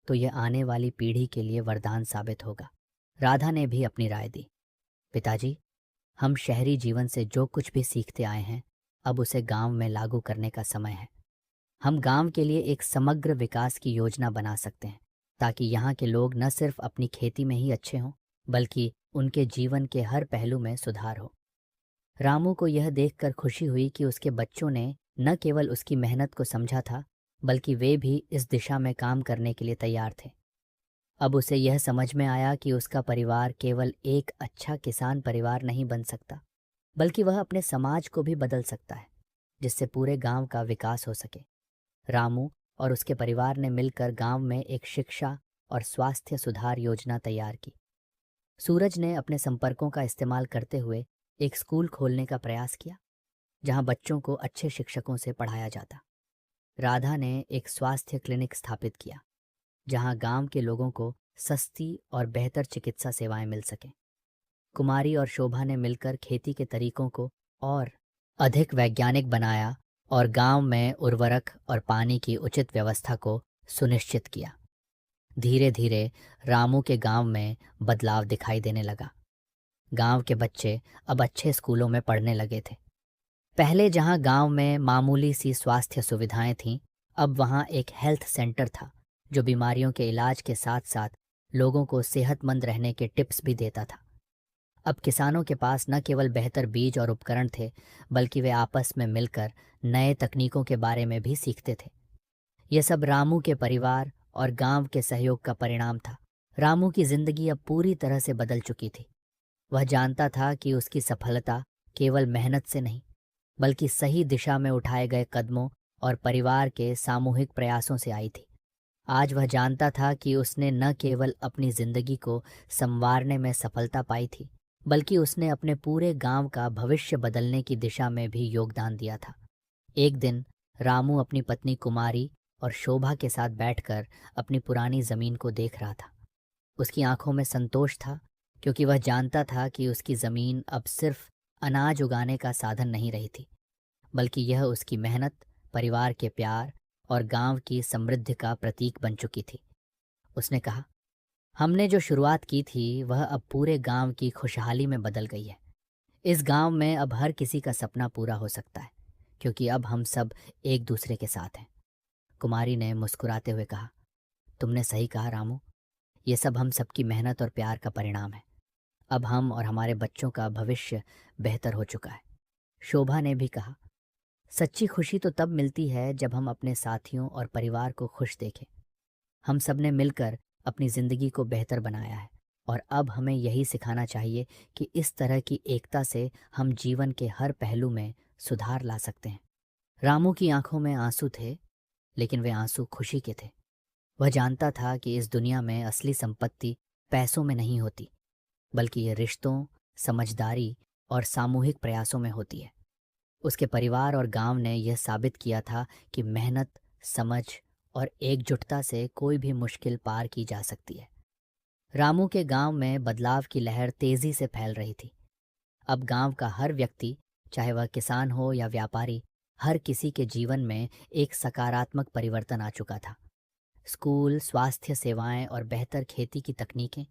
तो यह आने वाली पीढ़ी के लिए वरदान साबित होगा। राधा ने भी अपनी राय दी। पिताजी, हम शहरी जीवन से जो कुछ भी सीखते आए हैं अब उसे गांव में लागू करने का समय है। हम गांव के लिए एक समग्र विकास की योजना बना सकते हैं ताकि यहाँ के लोग न सिर्फ अपनी खेती में ही अच्छे हों बल्कि उनके जीवन के हर पहलू में सुधार हो। रामू को यह देखकर खुशी हुई कि उसके बच्चों ने न केवल उसकी मेहनत को समझा था बल्कि वे भी इस दिशा में काम करने के लिए तैयार थे। अब उसे यह समझ में आया कि उसका परिवार केवल एक अच्छा किसान परिवार नहीं बन सकता बल्कि वह अपने समाज को भी बदल सकता है जिससे पूरे गांव का विकास हो सके। रामू और उसके परिवार ने मिलकर गांव में एक शिक्षा और स्वास्थ्य सुधार योजना तैयार की। सूरज ने अपने संपर्कों का इस्तेमाल करते हुए एक स्कूल खोलने का प्रयास किया जहां बच्चों को अच्छे शिक्षकों से पढ़ाया जाता। राधा ने एक स्वास्थ्य क्लिनिक स्थापित किया जहां गांव के लोगों को सस्ती और बेहतर चिकित्सा सेवाएं मिल सकें। कुमारी और शोभा ने मिलकर खेती के तरीकों को और अधिक वैज्ञानिक बनाया और गांव में उर्वरक और पानी की उचित व्यवस्था को सुनिश्चित किया। धीरे धीरे रामू के गांव में बदलाव दिखाई देने लगा। गांव के बच्चे अब अच्छे स्कूलों में पढ़ने लगे थे। पहले जहां गांव में मामूली सी स्वास्थ्य सुविधाएं थीं, अब वहां एक हेल्थ सेंटर था जो बीमारियों के इलाज के साथ साथ लोगों को सेहतमंद रहने के टिप्स भी देता था। अब किसानों के पास न केवल बेहतर बीज और उपकरण थे बल्कि वे आपस में मिलकर नए तकनीकों के बारे में भी सीखते थे। यह सब रामू के परिवार और गांव के सहयोग का परिणाम था। रामू की जिंदगी अब पूरी तरह से बदल चुकी थी। वह जानता था कि उसकी सफलता केवल मेहनत से नहीं बल्कि सही दिशा में उठाए गए कदमों और परिवार के सामूहिक प्रयासों से आई थी। आज वह जानता था कि उसने न केवल अपनी जिंदगी को संवारने में सफलता पाई थी बल्कि उसने अपने पूरे गांव का भविष्य बदलने की दिशा में भी योगदान दिया था। एक दिन रामू अपनी पत्नी कुमारी और शोभा के साथ बैठकर अपनी पुरानी जमीन को देख रहा था। उसकी आंखों में संतोष था क्योंकि वह जानता था कि उसकी जमीन अब सिर्फ अनाज उगाने का साधन नहीं रही थी बल्कि यह उसकी मेहनत, परिवार के प्यार और गांव की समृद्धि का प्रतीक बन चुकी थी। उसने कहा, हमने जो शुरुआत की थी वह अब पूरे गांव की खुशहाली में बदल गई है। इस गांव में अब हर किसी का सपना पूरा हो सकता है क्योंकि अब हम सब एक दूसरे के साथ हैं। कुमारी ने मुस्कुराते हुए कहा, तुमने सही कहा रामू, ये सब हम सबकी मेहनत और प्यार का परिणाम है। अब हम और हमारे बच्चों का भविष्य बेहतर हो चुका है। शोभा ने भी कहा, सच्ची खुशी तो तब मिलती है जब हम अपने साथियों और परिवार को खुश देखें। हम सब ने मिलकर अपनी जिंदगी को बेहतर बनाया है और अब हमें यही सिखाना चाहिए कि इस तरह की एकता से हम जीवन के हर पहलू में सुधार ला सकते हैं। रामू की आंखों में आंसू थे लेकिन वे आंसू खुशी के थे। वह जानता था कि इस दुनिया में असली संपत्ति पैसों में नहीं होती बल्कि ये रिश्तों, समझदारी और सामूहिक प्रयासों में होती है। उसके परिवार और गांव ने यह साबित किया था कि मेहनत, समझ और एकजुटता से कोई भी मुश्किल पार की जा सकती है। रामू के गांव में बदलाव की लहर तेजी से फैल रही थी। अब गांव का हर व्यक्ति, चाहे वह किसान हो या व्यापारी, हर किसी के जीवन में एक सकारात्मक परिवर्तन आ चुका था। स्कूल, स्वास्थ्य सेवाएं और बेहतर खेती की तकनीकें,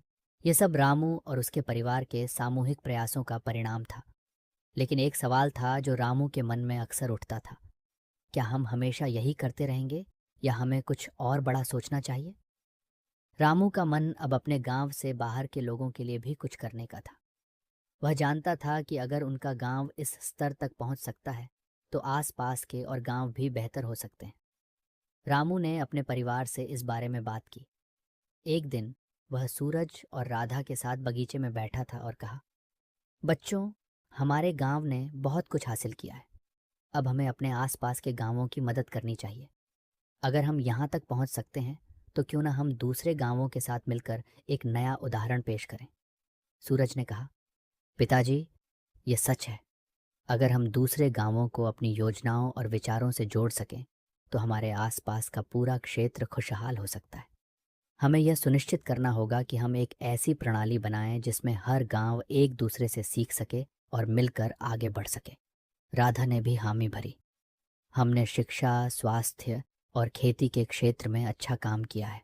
ये सब रामू और उसके परिवार के सामूहिक प्रयासों का परिणाम था। लेकिन एक सवाल था जो रामू के मन में अक्सर उठता था, क्या हम हमेशा यही करते रहेंगे या हमें कुछ और बड़ा सोचना चाहिए? रामू का मन अब अपने गांव से बाहर के लोगों के लिए भी कुछ करने का था। वह जानता था कि अगर उनका गांव इस स्तर तक पहुंच सकता है तो आसपास के और गांव भी बेहतर हो सकते हैं। रामू ने अपने परिवार से इस बारे में बात की। एक दिन वह सूरज और राधा के साथ बगीचे में बैठा था और कहा, बच्चों, हमारे गांव ने बहुत कुछ हासिल किया है। अब हमें अपने आसपास के गांवों की मदद करनी चाहिए। अगर हम यहाँ तक पहुँच सकते हैं तो क्यों ना हम दूसरे गांवों के साथ मिलकर एक नया उदाहरण पेश करें। सूरज ने कहा, पिताजी, ये सच है। अगर हम दूसरे गांवों को अपनी योजनाओं और विचारों से जोड़ सकें तो हमारे आसपास का पूरा क्षेत्र खुशहाल हो सकता है। हमें यह सुनिश्चित करना होगा कि हम एक ऐसी प्रणाली बनाएं जिसमें हर गांव एक दूसरे से सीख सके और मिलकर आगे बढ़ सके। राधा ने भी हामी भरी। हमने शिक्षा, स्वास्थ्य और खेती के क्षेत्र में अच्छा काम किया है।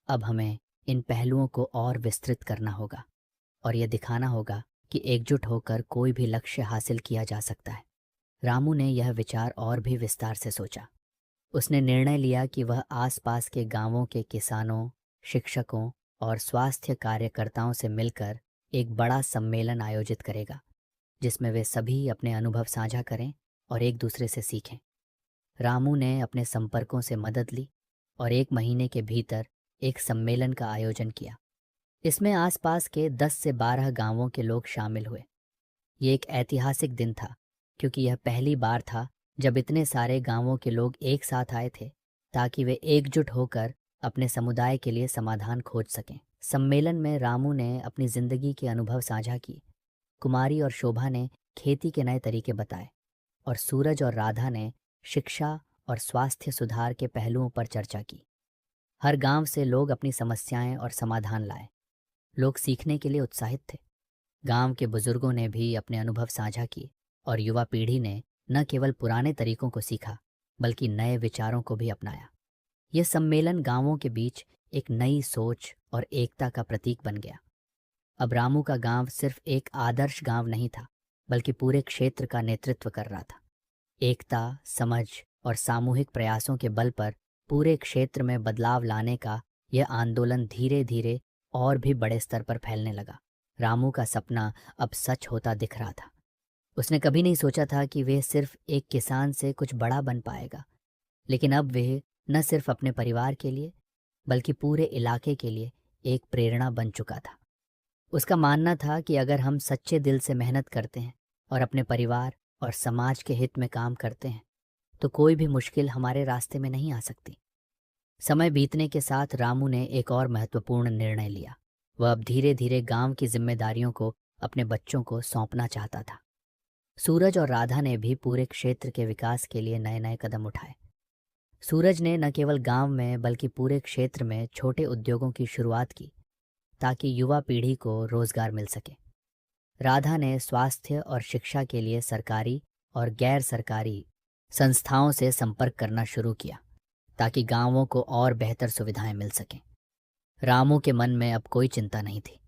अब हमें इन पहलुओं को और विस्तृत करना होगा और यह दिखाना होगा कि एकजुट होकर कोई भी लक्ष्य हासिल किया जा सकता है। रामू ने यह विचार और भी विस्तार से सोचा। उसने निर्णय लिया कि वह आसपास के गांवों के किसानों, शिक्षकों और स्वास्थ्य कार्यकर्ताओं से मिलकर एक बड़ा सम्मेलन आयोजित करेगा, जिसमें वे सभी अपने अनुभव साझा करें और एक दूसरे से सीखें। रामू ने अपने संपर्कों से मदद ली और 1 महीने के भीतर एक सम्मेलन का आयोजन किया। इसमें आसपास के 10 से 12 गांवों के लोग शामिल हुए। ये एक ऐतिहासिक दिन था, क्योंकि यह पहली बार था जब इतने सारे गांवों के लोग एक साथ आए थे ताकि वे एकजुट होकर अपने समुदाय के लिए समाधान खोज सकें। सम्मेलन में रामू ने अपनी जिंदगी के अनुभव साझा किए। कुमारी और शोभा ने खेती के नए तरीके बताए और सूरज और राधा ने शिक्षा और स्वास्थ्य सुधार के पहलुओं पर चर्चा की। हर गांव से लोग अपनी समस्याएं और समाधान लाए। लोग सीखने के लिए उत्साहित थे। गांव के बुजुर्गों ने भी अपने अनुभव साझा किए और युवा पीढ़ी ने न केवल पुराने तरीकों को सीखा बल्कि नए विचारों को भी अपनाया। यह सम्मेलन गांवों के बीच एक नई सोच और एकता का प्रतीक बन गया। अब रामू का गांव सिर्फ एक आदर्श गांव नहीं था, बल्कि पूरे क्षेत्र का नेतृत्व कर रहा था। एकता, समझ और सामूहिक प्रयासों के बल पर पूरे क्षेत्र में बदलाव लाने का यह आंदोलन धीरे धीरे और भी बड़े स्तर पर फैलने लगा। रामू का सपना अब सच होता दिख रहा था। उसने कभी नहीं सोचा था कि वह सिर्फ एक किसान से कुछ बड़ा बन पाएगा, लेकिन अब वह न सिर्फ अपने परिवार के लिए बल्कि पूरे इलाके के लिए एक प्रेरणा बन चुका था। उसका मानना था कि अगर हम सच्चे दिल से मेहनत करते हैं और अपने परिवार और समाज के हित में काम करते हैं तो कोई भी मुश्किल हमारे रास्ते में नहीं आ सकती। समय बीतने के साथ रामू ने एक और महत्वपूर्ण निर्णय लिया। वह अब धीरे धीरे गांव की जिम्मेदारियों को अपने बच्चों को सौंपना चाहता था। सूरज और राधा ने भी पूरे क्षेत्र के विकास के लिए नए नए कदम उठाए। सूरज ने न केवल गांव में बल्कि पूरे क्षेत्र में छोटे उद्योगों की शुरुआत की ताकि युवा पीढ़ी को रोजगार मिल सके। राधा ने स्वास्थ्य और शिक्षा के लिए सरकारी और गैर सरकारी संस्थाओं से संपर्क करना शुरू किया ताकि गांवों को और बेहतर सुविधाएं मिल सकें। रामू के मन में अब कोई चिंता नहीं थी।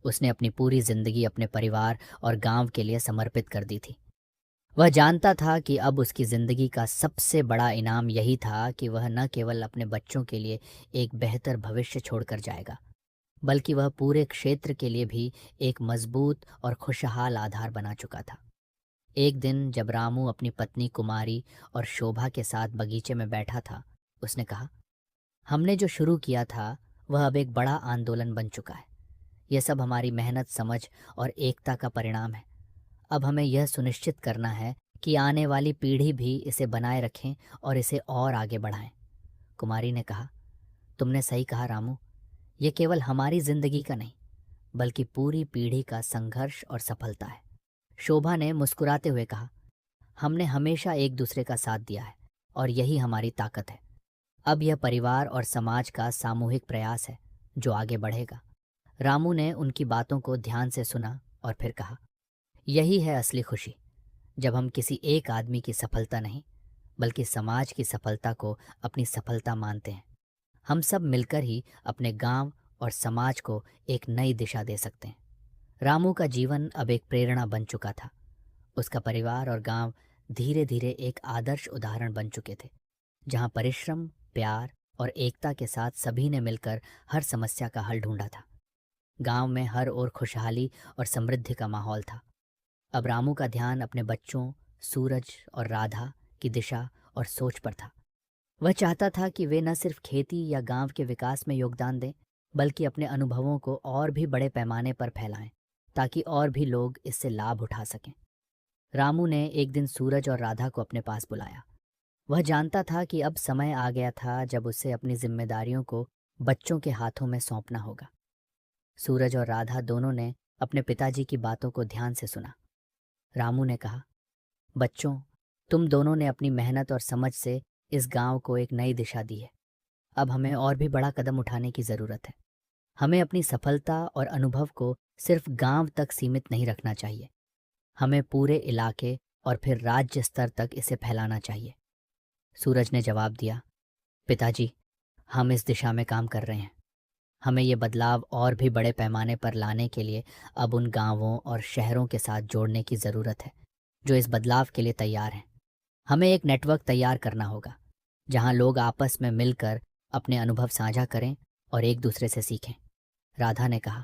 उसने अपनी पूरी जिंदगी अपने परिवार और गांव के लिए समर्पित कर दी थी। वह जानता था कि अब उसकी जिंदगी का सबसे बड़ा इनाम यही था कि वह न केवल अपने बच्चों के लिए एक बेहतर भविष्य छोड़कर जाएगा, बल्कि वह पूरे क्षेत्र के लिए भी एक मजबूत और खुशहाल आधार बना चुका था। एक दिन जब रामू अपनी पत्नी कुमारी और शोभा के साथ बगीचे में बैठा था, उसने कहा, हमने जो शुरू किया था वह अब एक बड़ा आंदोलन बन चुका है। यह सब हमारी मेहनत, समझ और एकता का परिणाम है। अब हमें यह सुनिश्चित करना है कि आने वाली पीढ़ी भी इसे बनाए रखें और इसे और आगे बढ़ाएं। कुमारी ने कहा, तुमने सही कहा रामू, यह केवल हमारी जिंदगी का नहीं बल्कि पूरी पीढ़ी का संघर्ष और सफलता है। शोभा ने मुस्कुराते हुए कहा, हमने हमेशा एक दूसरे का साथ दिया है और यही हमारी ताकत है। अब यह परिवार और समाज का सामूहिक प्रयास है जो आगे बढ़ेगा। रामू ने उनकी बातों को ध्यान से सुना और फिर कहा, यही है असली खुशी, जब हम किसी एक आदमी की सफलता नहीं बल्कि समाज की सफलता को अपनी सफलता मानते हैं। हम सब मिलकर ही अपने गांव और समाज को एक नई दिशा दे सकते हैं। रामू का जीवन अब एक प्रेरणा बन चुका था। उसका परिवार और गांव धीरे धीरे एक आदर्श उदाहरण बन चुके थे, जहां परिश्रम, प्यार और एकता के साथ सभी ने मिलकर हर समस्या का हल ढूंढा था। गांव में हर ओर खुशहाली और समृद्धि का माहौल था। अब रामू का ध्यान अपने बच्चों, सूरज और राधा की दिशा और सोच पर था। वह चाहता था कि वे न सिर्फ खेती या गांव के विकास में योगदान दें बल्कि अपने अनुभवों को और भी बड़े पैमाने पर फैलाएं ताकि और भी लोग इससे लाभ उठा सकें। रामू ने एक दिन सूरज और राधा को अपने पास बुलाया। वह जानता था कि अब समय आ गया था जब उसे अपनी जिम्मेदारियों को बच्चों के हाथों में सौंपना होगा। सूरज और राधा दोनों ने अपने पिताजी की बातों को ध्यान से सुना। रामू ने कहा, बच्चों, तुम दोनों ने अपनी मेहनत और समझ से इस गांव को एक नई दिशा दी है। अब हमें और भी बड़ा कदम उठाने की ज़रूरत है। हमें अपनी सफलता और अनुभव को सिर्फ गांव तक सीमित नहीं रखना चाहिए। हमें पूरे इलाके और फिर राज्य स्तर तक इसे फैलाना चाहिए। सूरज ने जवाब दिया, पिताजी, हम इस दिशा में काम कर रहे हैं। हमें ये बदलाव और भी बड़े पैमाने पर लाने के लिए अब उन गांवों और शहरों के साथ जोड़ने की ज़रूरत है जो इस बदलाव के लिए तैयार हैं। हमें एक नेटवर्क तैयार करना होगा जहां लोग आपस में मिलकर अपने अनुभव साझा करें और एक दूसरे से सीखें। राधा ने कहा,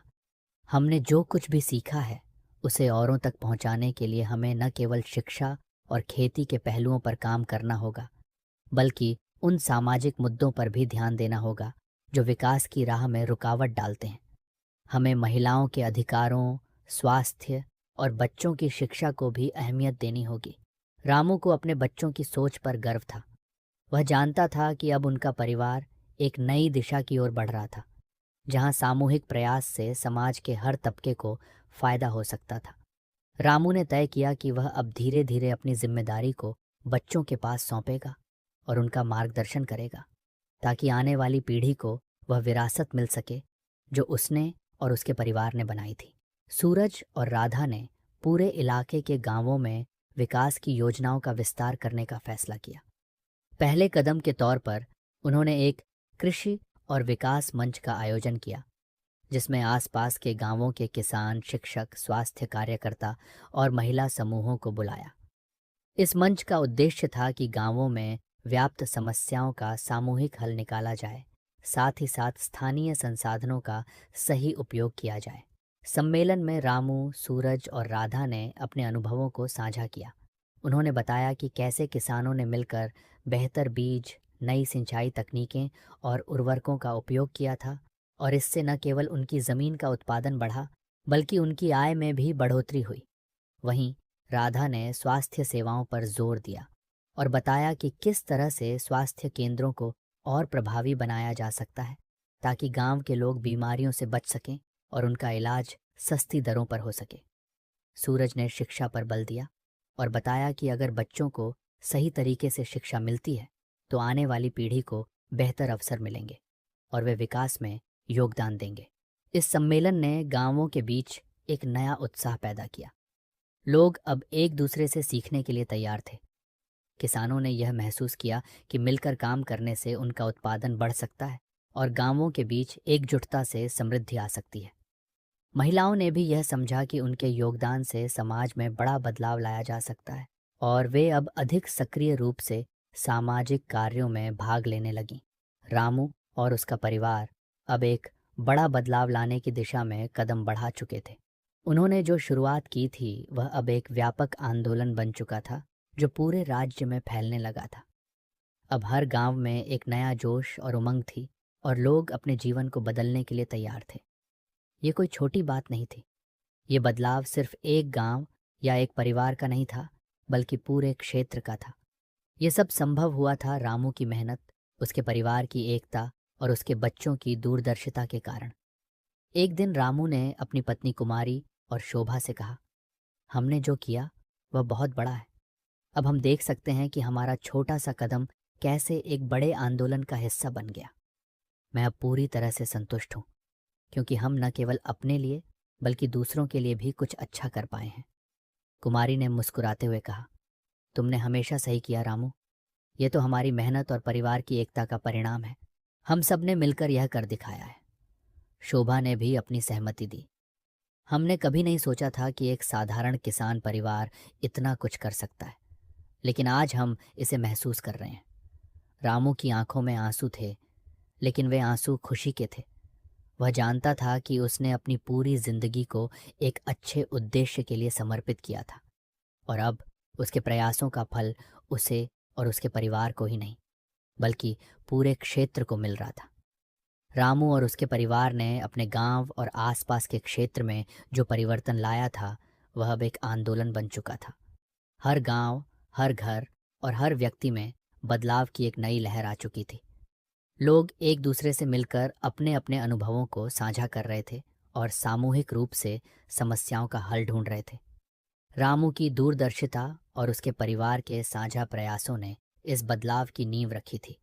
हमने जो कुछ भी सीखा है उसे औरों तक पहुंचाने के लिए हमें न केवल शिक्षा और खेती के पहलुओं पर काम करना होगा, बल्कि उन सामाजिक मुद्दों पर भी ध्यान देना होगा जो विकास की राह में रुकावट डालते हैं। हमें महिलाओं के अधिकारों, स्वास्थ्य और बच्चों की शिक्षा को भी अहमियत देनी होगी। रामू को अपने बच्चों की सोच पर गर्व था। वह जानता था कि अब उनका परिवार एक नई दिशा की ओर बढ़ रहा था, जहां सामूहिक प्रयास से समाज के हर तबके को फायदा हो सकता था। रामू ने तय किया कि वह अब धीरे धीरे अपनी जिम्मेदारी को बच्चों के पास सौंपेगा और उनका मार्गदर्शन करेगा, ताकि आने वाली पीढ़ी को वह विरासत मिल सके जो उसने और उसके परिवार ने बनाई थी। सूरज और राधा ने पूरे इलाके के गांवों में विकास की योजनाओं का विस्तार करने का फैसला किया। पहले कदम के तौर पर उन्होंने एक कृषि और विकास मंच का आयोजन किया, जिसमें आसपास के गांवों के किसान, शिक्षक, स्वास्थ्य कार्यकर्ता और महिला समूहों को बुलाया। इस मंच का उद्देश्य था कि गांवों में व्याप्त समस्याओं का सामूहिक हल निकाला जाए, साथ ही साथ स्थानीय संसाधनों का सही उपयोग किया जाए। सम्मेलन में रामू, सूरज और राधा ने अपने अनुभवों को साझा किया। उन्होंने बताया कि कैसे किसानों ने मिलकर बेहतर बीज, नई सिंचाई तकनीकें और उर्वरकों का उपयोग किया था, और इससे न केवल उनकी ज़मीन का उत्पादन बढ़ा, बल्कि उनकी आय में भी बढ़ोतरी हुई। वहीं राधा ने स्वास्थ्य सेवाओं पर जोर दिया और बताया कि किस तरह से स्वास्थ्य केंद्रों को और प्रभावी बनाया जा सकता है, ताकि गांव के लोग बीमारियों से बच सकें और उनका इलाज सस्ती दरों पर हो सके। सूरज ने शिक्षा पर बल दिया और बताया कि अगर बच्चों को सही तरीके से शिक्षा मिलती है तो आने वाली पीढ़ी को बेहतर अवसर मिलेंगे और वे विकास में योगदान देंगे। इस सम्मेलन ने गांवों के बीच एक नया उत्साह पैदा किया। लोग अब एक दूसरे से सीखने के लिए तैयार थे। किसानों ने यह महसूस किया कि मिलकर काम करने से उनका उत्पादन बढ़ सकता है और गांवों के बीच एकजुटता से समृद्धि आ सकती है। महिलाओं ने भी यह समझा कि उनके योगदान से समाज में बड़ा बदलाव लाया जा सकता है और वे अब अधिक सक्रिय रूप से सामाजिक कार्यों में भाग लेने लगीं। रामू और उसका परिवार अब एक बड़ा बदलाव लाने की दिशा में कदम बढ़ा चुके थे। उन्होंने जो शुरुआत की थी वह अब एक व्यापक आंदोलन बन चुका था जो पूरे राज्य में फैलने लगा था। अब हर गांव में एक नया जोश और उमंग थी और लोग अपने जीवन को बदलने के लिए तैयार थे। ये कोई छोटी बात नहीं थी। ये बदलाव सिर्फ एक गांव या एक परिवार का नहीं था, बल्कि पूरे क्षेत्र का था। ये सब संभव हुआ था रामू की मेहनत, उसके परिवार की एकता और उसके बच्चों की दूरदर्शिता के कारण। एक दिन रामू ने अपनी पत्नी कुमारी और शोभा से कहा, हमने जो किया वह बहुत बड़ा है। अब हम देख सकते हैं कि हमारा छोटा सा कदम कैसे एक बड़े आंदोलन का हिस्सा बन गया। मैं अब पूरी तरह से संतुष्ट हूँ, क्योंकि हम न केवल अपने लिए बल्कि दूसरों के लिए भी कुछ अच्छा कर पाए हैं। कुमारी ने मुस्कुराते हुए कहा, तुमने हमेशा सही किया रामू। ये तो हमारी मेहनत और परिवार की एकता का परिणाम है। हम सब ने मिलकर यह कर दिखाया है। शोभा ने भी अपनी सहमति दी। हमने कभी नहीं सोचा था कि एक साधारण किसान परिवार इतना कुछ कर सकता है, लेकिन आज हम इसे महसूस कर रहे हैं। रामू की आंखों में आंसू थे, लेकिन वे आंसू खुशी के थे। वह जानता था कि उसने अपनी पूरी जिंदगी को एक अच्छे उद्देश्य के लिए समर्पित किया था और अब उसके प्रयासों का फल उसे और उसके परिवार को ही नहीं, बल्कि पूरे क्षेत्र को मिल रहा था। रामू और उसके परिवार ने अपने गांव और आसपास के क्षेत्र में जो परिवर्तन लाया था वह अब एक आंदोलन बन चुका था। हर गांव, हर घर और हर व्यक्ति में बदलाव की एक नई लहर आ चुकी थी। लोग एक दूसरे से मिलकर अपने अपने अनुभवों को साझा कर रहे थे और सामूहिक रूप से समस्याओं का हल ढूंढ रहे थे। रामू की दूरदर्शिता और उसके परिवार के साझा प्रयासों ने इस बदलाव की नींव रखी थी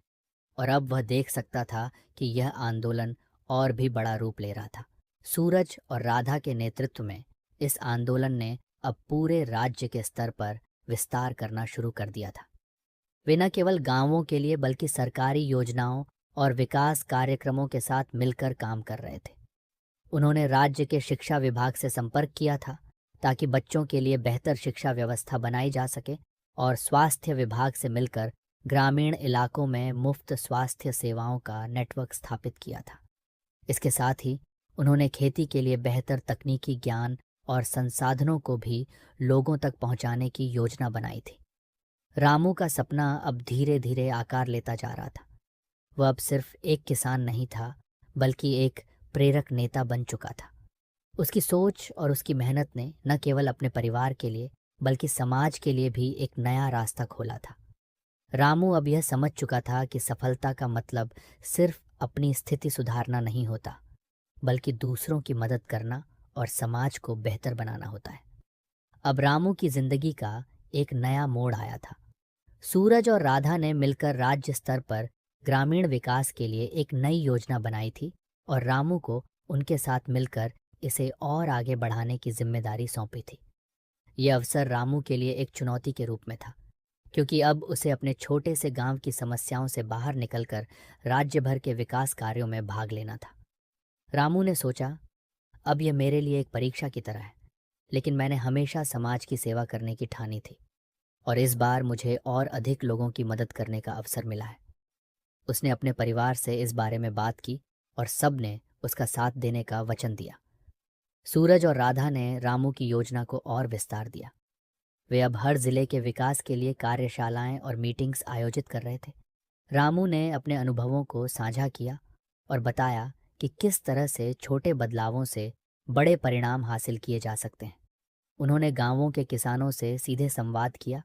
और अब वह देख सकता था कि यह आंदोलन और भी बड़ा रूप ले रहा था। सूरज और राधा के नेतृत्व में इस आंदोलन ने अब पूरे राज्य के स्तर पर विस्तार करना शुरू कर दिया था। वे न केवल गांवों के लिए बल्कि सरकारी योजनाओं और विकास कार्यक्रमों के साथ मिलकर काम कर रहे थे। उन्होंने राज्य के शिक्षा विभाग से संपर्क किया था ताकि बच्चों के लिए बेहतर शिक्षा व्यवस्था बनाई जा सके, और स्वास्थ्य विभाग से मिलकर ग्रामीण इलाकों में मुफ्त स्वास्थ्य सेवाओं का नेटवर्क स्थापित किया था। इसके साथ ही उन्होंने खेती के लिए बेहतर तकनीकी ज्ञान और संसाधनों को भी लोगों तक पहुंचाने की योजना बनाई थी। रामू का सपना अब धीरे धीरे आकार लेता जा रहा था। वह अब सिर्फ एक किसान नहीं था, बल्कि एक प्रेरक नेता बन चुका था। उसकी सोच और उसकी मेहनत ने न केवल अपने परिवार के लिए बल्कि समाज के लिए भी एक नया रास्ता खोला था। रामू अब यह समझ चुका था कि सफलता का मतलब सिर्फ अपनी स्थिति सुधारना नहीं होता, बल्कि दूसरों की मदद करना और समाज को बेहतर बनाना होता है। अब रामू की जिंदगी का एक नया मोड़ आया था। सूरज और राधा ने मिलकर राज्य स्तर पर ग्रामीण विकास के लिए एक नई योजना बनाई थी, और रामू को उनके साथ मिलकर इसे और आगे बढ़ाने की जिम्मेदारी सौंपी थी। यह अवसर रामू के लिए एक चुनौती के रूप में था, क्योंकि अब उसे अपने छोटे से गांव की समस्याओं से बाहर निकलकर राज्य भर के विकास कार्यों में भाग लेना था। रामू ने सोचा, अब यह मेरे लिए एक परीक्षा की तरह है, लेकिन मैंने हमेशा समाज की सेवा करने की ठानी थी, और इस बार मुझे और अधिक लोगों की मदद करने का अवसर मिला है। उसने अपने परिवार से इस बारे में बात की और सब ने उसका साथ देने का वचन दिया। सूरज और राधा ने रामू की योजना को और विस्तार दिया। वे अब हर जिले के विकास के लिए कार्यशालाएं और मीटिंग्स आयोजित कर रहे थे। रामू ने अपने अनुभवों को साझा किया और बताया कि किस तरह से छोटे बदलावों से बड़े परिणाम हासिल किए जा सकते हैं। उन्होंने गांवों के किसानों से सीधे संवाद किया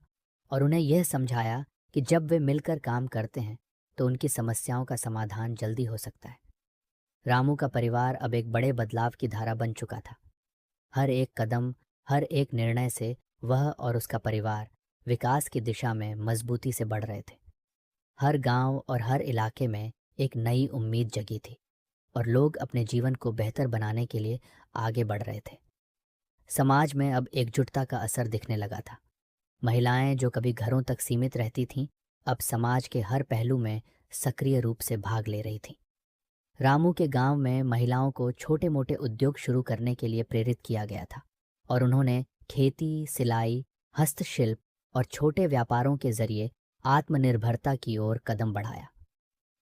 और उन्हें यह समझाया कि जब वे मिलकर काम करते हैं तो उनकी समस्याओं का समाधान जल्दी हो सकता है। रामू का परिवार अब एक बड़े बदलाव की धारा बन चुका था। हर एक कदम, हर एक निर्णय से वह और उसका परिवार विकास की दिशा में मजबूती से बढ़ रहे थे। हर गांव और हर इलाके में एक नई उम्मीद जगी थी और लोग अपने जीवन को बेहतर बनाने के लिए आगे बढ़ रहे थे। समाज में अब एकजुटता का असर दिखने लगा था। महिलाएं जो कभी घरों तक सीमित रहती थीं, अब समाज के हर पहलू में सक्रिय रूप से भाग ले रही थीं। रामू के गांव में महिलाओं को छोटे मोटे उद्योग शुरू करने के लिए प्रेरित किया गया था, और उन्होंने खेती, सिलाई, हस्तशिल्प और छोटे व्यापारों के जरिए आत्मनिर्भरता की ओर कदम बढ़ाया।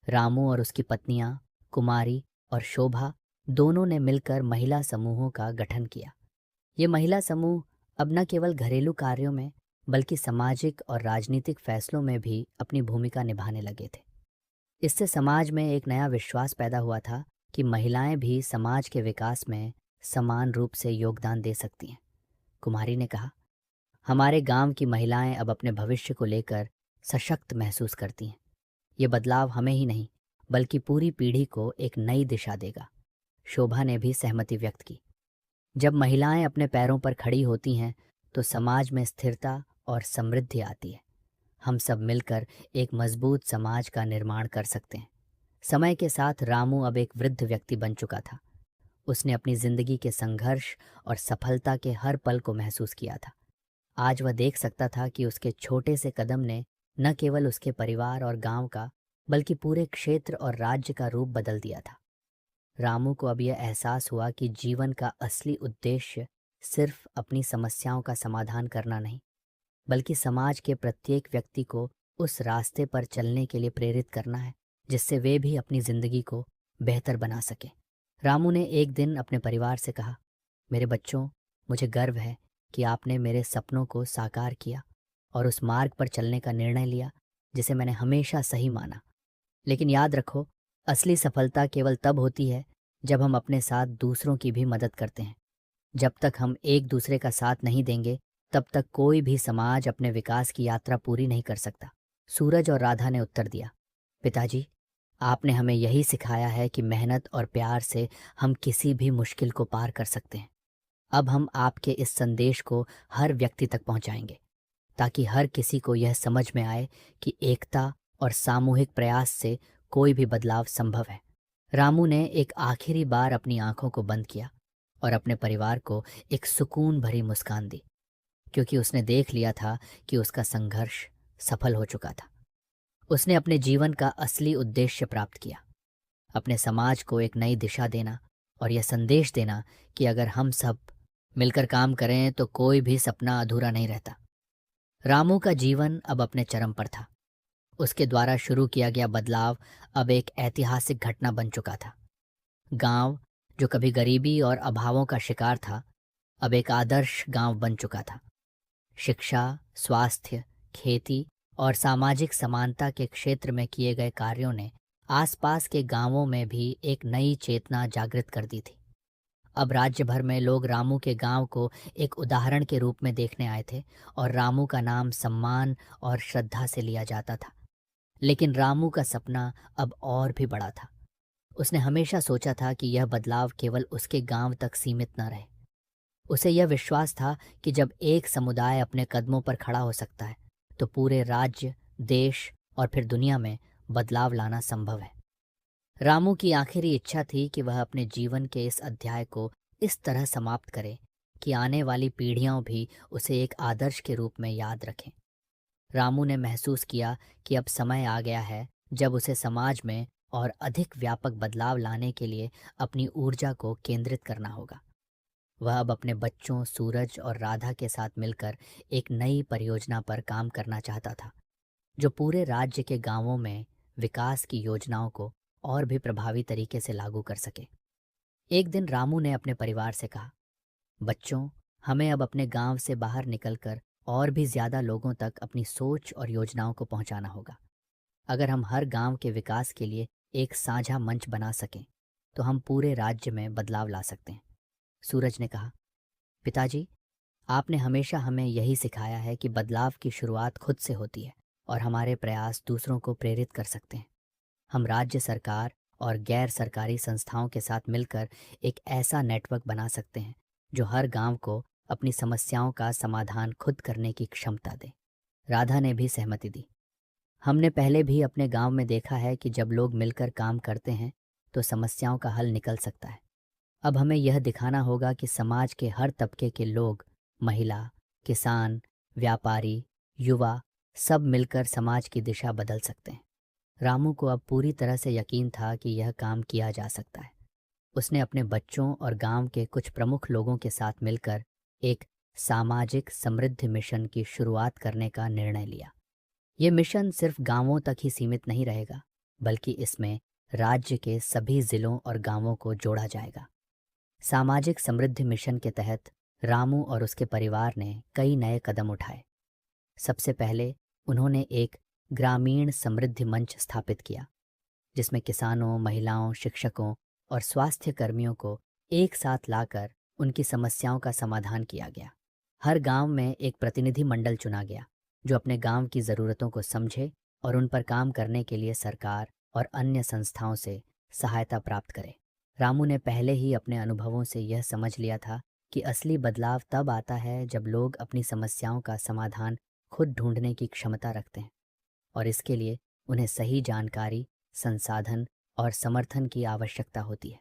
रामू और उसकी पत्नियां कुमारी और शोभा दोनों ने मिलकर महिला समूहों का गठन किया। ये महिला समूह अब न केवल घरेलू कार्यों में बल्कि सामाजिक और राजनीतिक फैसलों में भी अपनी भूमिका निभाने लगे थे। इससे समाज में एक नया विश्वास पैदा हुआ था कि महिलाएं भी समाज के विकास में समान रूप से योगदान दे सकती हैं। कुमारी ने कहा, हमारे गांव की महिलाएं अब अपने भविष्य को लेकर सशक्त महसूस करती हैं। ये बदलाव हमें ही नहीं बल्कि पूरी पीढ़ी को एक नई दिशा देगा। शोभा ने भी सहमति व्यक्त की। जब महिलाएं अपने पैरों पर खड़ी होती हैं तो समाज में स्थिरता और समृद्धि आती है। हम सब मिलकर एक मजबूत समाज का निर्माण कर सकते हैं। समय के साथ रामू अब एक वृद्ध व्यक्ति बन चुका था। उसने अपनी जिंदगी के संघर्ष और सफलता के हर पल को महसूस किया था। आज वह देख सकता था कि उसके छोटे से कदम ने न केवल उसके परिवार और गांव का बल्कि पूरे क्षेत्र और राज्य का रूप बदल दिया था। रामू को अब यह एहसास हुआ कि जीवन का असली उद्देश्य सिर्फ अपनी समस्याओं का समाधान करना नहीं, बल्कि समाज के प्रत्येक व्यक्ति को उस रास्ते पर चलने के लिए प्रेरित करना है जिससे वे भी अपनी जिंदगी को बेहतर बना सके। रामू ने एक दिन अपने परिवार से कहा, मेरे बच्चों, मुझे गर्व है कि आपने मेरे सपनों को साकार किया और उस मार्ग पर चलने का निर्णय लिया जिसे मैंने हमेशा सही माना। लेकिन याद रखो, असली सफलता केवल तब होती है जब हम अपने साथ दूसरों की भी मदद करते हैं। जब तक हम एक दूसरे का साथ नहीं देंगे तब तक कोई भी समाज अपने विकास की यात्रा पूरी नहीं कर सकता। सूरज और राधा ने उत्तर दिया, पिताजी, आपने हमें यही सिखाया है कि मेहनत और प्यार से हम किसी भी मुश्किल को पार कर सकते हैं। अब हम आपके इस संदेश को हर व्यक्ति तक पहुंचाएंगे ताकि हर किसी को यह समझ में आए कि एकता और सामूहिक प्रयास से कोई भी बदलाव संभव है। रामू ने एक आखिरी बार अपनी आंखों को बंद किया और अपने परिवार को एक सुकून भरी मुस्कान दी, क्योंकि उसने देख लिया था कि उसका संघर्ष सफल हो चुका था। उसने अपने जीवन का असली उद्देश्य प्राप्त किया, अपने समाज को एक नई दिशा देना और यह संदेश देना कि अगर हम सब मिलकर काम करें तो कोई भी सपना अधूरा नहीं रहता। रामू का जीवन अब अपने चरम पर था। उसके द्वारा शुरू किया गया बदलाव अब एक ऐतिहासिक घटना बन चुका था। गांव, जो कभी गरीबी और अभावों का शिकार था, अब एक आदर्श गांव बन चुका था। शिक्षा, स्वास्थ्य, खेती और सामाजिक समानता के क्षेत्र में किए गए कार्यों ने आसपास के गांवों में भी एक नई चेतना जागृत कर दी थी। अब राज्य भर में लोग रामू के गांव को एक उदाहरण के रूप में देखने आए थे और रामू का नाम सम्मान और श्रद्धा से लिया जाता था। लेकिन रामू का सपना अब और भी बड़ा था। उसने हमेशा सोचा था कि यह बदलाव केवल उसके गांव तक सीमित न रहे। उसे यह विश्वास था कि जब एक समुदाय अपने कदमों पर खड़ा हो सकता है तो पूरे राज्य, देश और फिर दुनिया में बदलाव लाना संभव है। रामू की आखिरी इच्छा थी कि वह अपने जीवन के इस अध्याय को इस तरह समाप्त करे कि आने वाली पीढ़ियां भी उसे एक आदर्श के रूप में याद रखें। रामू ने महसूस किया कि अब समय आ गया है जब उसे समाज में और अधिक व्यापक बदलाव लाने के लिए अपनी ऊर्जा को केंद्रित करना होगा। वह अब अपने बच्चों सूरज और राधा के साथ मिलकर एक नई परियोजना पर काम करना चाहता था, जो पूरे राज्य के गांवों में विकास की योजनाओं को और भी प्रभावी तरीके से लागू कर सके। एक दिन रामू ने अपने परिवार से कहा, बच्चों, हमें अब अपने गांव से बाहर निकलकर और भी ज्यादा लोगों तक अपनी सोच और योजनाओं को पहुंचाना होगा। अगर हम हर गांव के विकास के लिए एक साझा मंच बना सकें तो हम पूरे राज्य में बदलाव ला सकते हैं। सूरज ने कहा, पिताजी, आपने हमेशा हमें यही सिखाया है कि बदलाव की शुरुआत खुद से होती है और हमारे प्रयास दूसरों को प्रेरित कर सकते हैं। हम राज्य सरकार और गैर सरकारी संस्थाओं के साथ मिलकर एक ऐसा नेटवर्क बना सकते हैं जो हर गांव को अपनी समस्याओं का समाधान खुद करने की क्षमता दे। राधा ने भी सहमति दी। हमने पहले भी अपने गांव में देखा है कि जब लोग मिलकर काम करते हैं तो समस्याओं का हल निकल सकता है। अब हमें यह दिखाना होगा कि समाज के हर तबके के लोग, महिला, किसान, व्यापारी, युवा, सब मिलकर समाज की दिशा बदल सकते हैं। रामू को अब पूरी तरह से यकीन था कि यह काम किया जा सकता है। उसने अपने बच्चों और गांव के कुछ प्रमुख लोगों के साथ मिलकर एक सामाजिक समृद्धि मिशन की शुरुआत करने का निर्णय लिया। ये मिशन सिर्फ गांवों तक ही सीमित नहीं रहेगा, बल्कि इसमें राज्य के सभी जिलों और गांवों को जोड़ा जाएगा। सामाजिक समृद्धि मिशन के तहत रामू और उसके परिवार ने कई नए कदम उठाए। सबसे पहले उन्होंने एक ग्रामीण समृद्धि मंच स्थापित किया, जिसमें किसानों, महिलाओं, शिक्षकों और स्वास्थ्य कर्मियों को एक साथ लाकर उनकी समस्याओं का समाधान किया गया। हर गांव में एक प्रतिनिधि मंडल चुना गया जो अपने गांव की ज़रूरतों को समझे और उन पर काम करने के लिए सरकार और अन्य संस्थाओं से सहायता प्राप्त करे। रामू ने पहले ही अपने अनुभवों से यह समझ लिया था कि असली बदलाव तब आता है जब लोग अपनी समस्याओं का समाधान खुद ढूंढने की क्षमता रखते हैं, और इसके लिए उन्हें सही जानकारी, संसाधन और समर्थन की आवश्यकता होती है।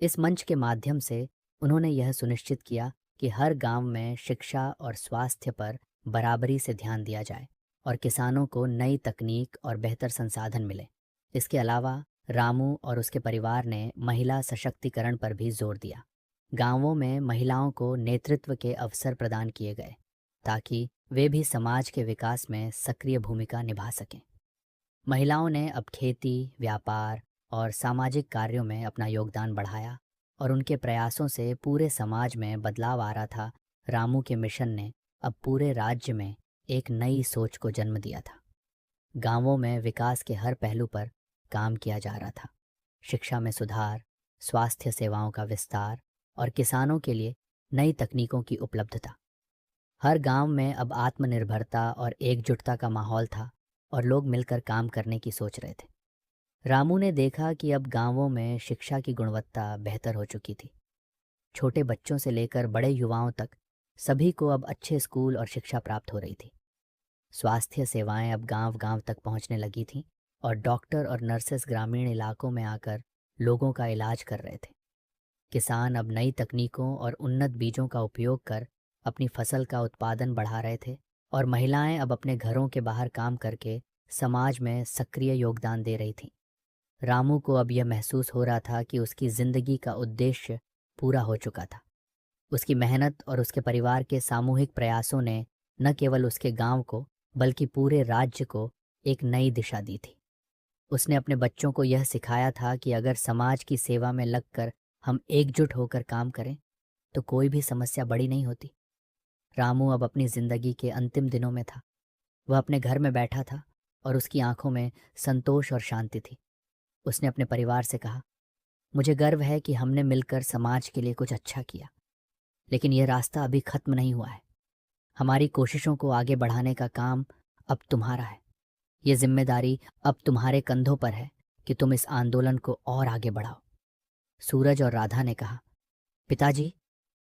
इस मंच के माध्यम से उन्होंने यह सुनिश्चित किया कि हर गांव में शिक्षा और स्वास्थ्य पर बराबरी से ध्यान दिया जाए और किसानों को नई तकनीक और बेहतर संसाधन मिले। इसके अलावा रामू और उसके परिवार ने महिला सशक्तिकरण पर भी जोर दिया। गांवों में महिलाओं को नेतृत्व के अवसर प्रदान किए गए ताकि वे भी समाज के विकास में सक्रिय भूमिका निभा सकें। महिलाओं ने अब खेती, व्यापार और सामाजिक कार्यों में अपना योगदान बढ़ाया और उनके प्रयासों से पूरे समाज में बदलाव आ रहा था। रामू के मिशन ने अब पूरे राज्य में एक नई सोच को जन्म दिया था। गांवों में विकास के हर पहलू पर काम किया जा रहा था। शिक्षा में सुधार, स्वास्थ्य सेवाओं का विस्तार और किसानों के लिए नई तकनीकों की उपलब्धता। हर गांव में अब आत्मनिर्भरता और एकजुटता का माहौल था और लोग मिलकर काम करने की सोच रहे थे। रामू ने देखा कि अब गांवों में शिक्षा की गुणवत्ता बेहतर हो चुकी थी। छोटे बच्चों से लेकर बड़े युवाओं तक सभी को अब अच्छे स्कूल और शिक्षा प्राप्त हो रही थी। स्वास्थ्य सेवाएं अब गांव-गांव तक पहुंचने लगी थीं और डॉक्टर और नर्सेस ग्रामीण इलाकों में आकर लोगों का इलाज कर रहे थे। किसान अब नई तकनीकों और उन्नत बीजों का उपयोग कर अपनी फसल का उत्पादन बढ़ा रहे थे, और महिलाएं अब अपने घरों के बाहर काम करके समाज में सक्रिय योगदान दे रही थीं। रामू को अब यह महसूस हो रहा था कि उसकी जिंदगी का उद्देश्य पूरा हो चुका था। उसकी मेहनत और उसके परिवार के सामूहिक प्रयासों ने न केवल उसके गांव को बल्कि पूरे राज्य को एक नई दिशा दी थी। उसने अपने बच्चों को यह सिखाया था कि अगर समाज की सेवा में लगकर हम एकजुट होकर काम करें तो कोई भी समस्या बड़ी नहीं होती। रामू अब अपनी जिंदगी के अंतिम दिनों में था। वह अपने घर में बैठा था और उसकी आंखों में संतोष और शांति थी। उसने अपने परिवार से कहा, मुझे गर्व है कि हमने मिलकर समाज के लिए कुछ अच्छा किया, लेकिन यह रास्ता अभी खत्म नहीं हुआ है। हमारी कोशिशों को आगे बढ़ाने का काम अब तुम्हारा है। ये जिम्मेदारी अब तुम्हारे कंधों पर है कि तुम इस आंदोलन को और आगे बढ़ाओ। सूरज और राधा ने कहा, पिताजी,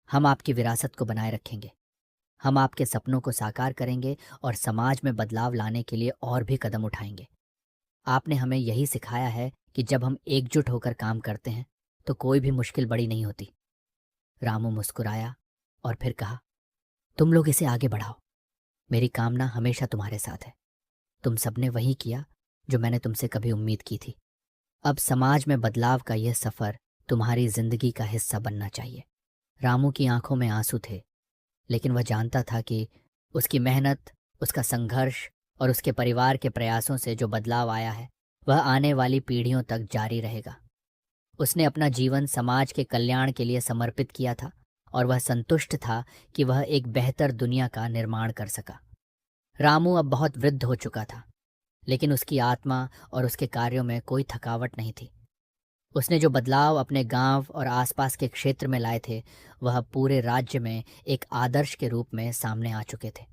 हम आपकी विरासत को बनाए रखेंगे। हम आपके सपनों को साकार करेंगे और समाज में बदलाव लाने के लिए और भी कदम उठाएंगे। आपने हमें यही सिखाया है कि जब हम एकजुट होकर काम करते हैं तो कोई भी मुश्किल बड़ी नहीं होती। रामू मुस्कुराया और फिर कहा, तुम लोग इसे आगे बढ़ाओ। मेरी कामना हमेशा तुम्हारे साथ है। तुम सबने वही किया जो मैंने तुमसे कभी उम्मीद की थी। अब समाज में बदलाव का यह सफर तुम्हारी जिंदगी का हिस्सा बनना चाहिए। रामू की आंखों में आंसू थे, लेकिन वह जानता था कि उसकी मेहनत, उसका संघर्ष और उसके परिवार के प्रयासों से जो बदलाव आया है वह आने वाली पीढ़ियों तक जारी रहेगा। उसने अपना जीवन समाज के कल्याण के लिए समर्पित किया था और वह संतुष्ट था कि वह एक बेहतर दुनिया का निर्माण कर सका। रामू अब बहुत वृद्ध हो चुका था, लेकिन उसकी आत्मा और उसके कार्यों में कोई थकावट नहीं थी। उसने जो बदलाव अपने गांव और आसपास के क्षेत्र में लाए थे वह पूरे राज्य में एक आदर्श के रूप में सामने आ चुके थे।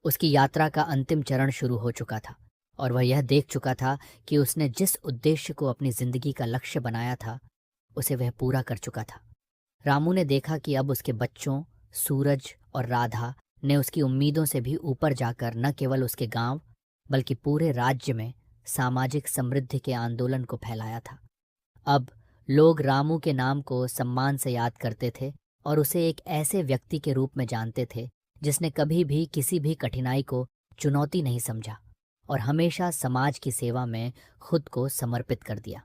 उसकी यात्रा का अंतिम चरण शुरू हो चुका था और वह यह देख चुका था कि उसने जिस उद्देश्य को अपनी जिंदगी का लक्ष्य बनाया था उसे वह पूरा कर चुका था। रामू ने देखा कि अब उसके बच्चों, सूरज और राधा ने उसकी उम्मीदों से भी ऊपर जाकर न केवल उसके गांव बल्कि पूरे राज्य में सामाजिक समृद्धि के आंदोलन को फैलाया था। अब लोग रामू के नाम को सम्मान से याद करते थे और उसे एक ऐसे व्यक्ति के रूप में जानते थे जिसने कभी भी किसी भी कठिनाई को चुनौती नहीं समझा और हमेशा समाज की सेवा में खुद को समर्पित कर दिया।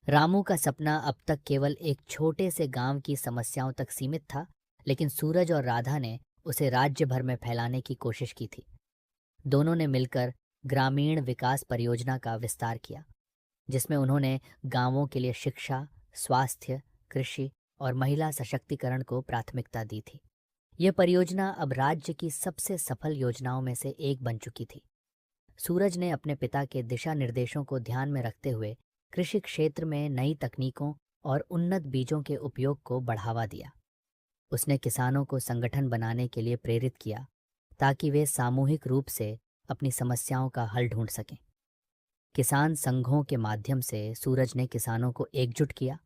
रामू का सपना अब तक केवल एक छोटे से गांव की समस्याओं तक सीमित था, लेकिन सूरज और राधा ने उसे राज्य भर में फैलाने की कोशिश की थी। दोनों ने मिलकर ग्रामीण विकास परियोजना का विस्तार किया, जिसमें उन्होंने गांवों के लिए शिक्षा, स्वास्थ्य, कृषि और महिला सशक्तिकरण को प्राथमिकता दी थी। यह परियोजना अब राज्य की सबसे सफल योजनाओं में से एक बन चुकी थी। सूरज ने अपने पिता के दिशा निर्देशों को ध्यान में रखते हुए कृषि क्षेत्र में नई तकनीकों और उन्नत बीजों के उपयोग को बढ़ावा दिया। उसने किसानों को संगठन बनाने के लिए प्रेरित किया ताकि वे सामूहिक रूप से अपनी समस्याओं का हल ढूंढ सकें। किसान संघों के माध्यम से सूरज ने किसानों को एकजुट किया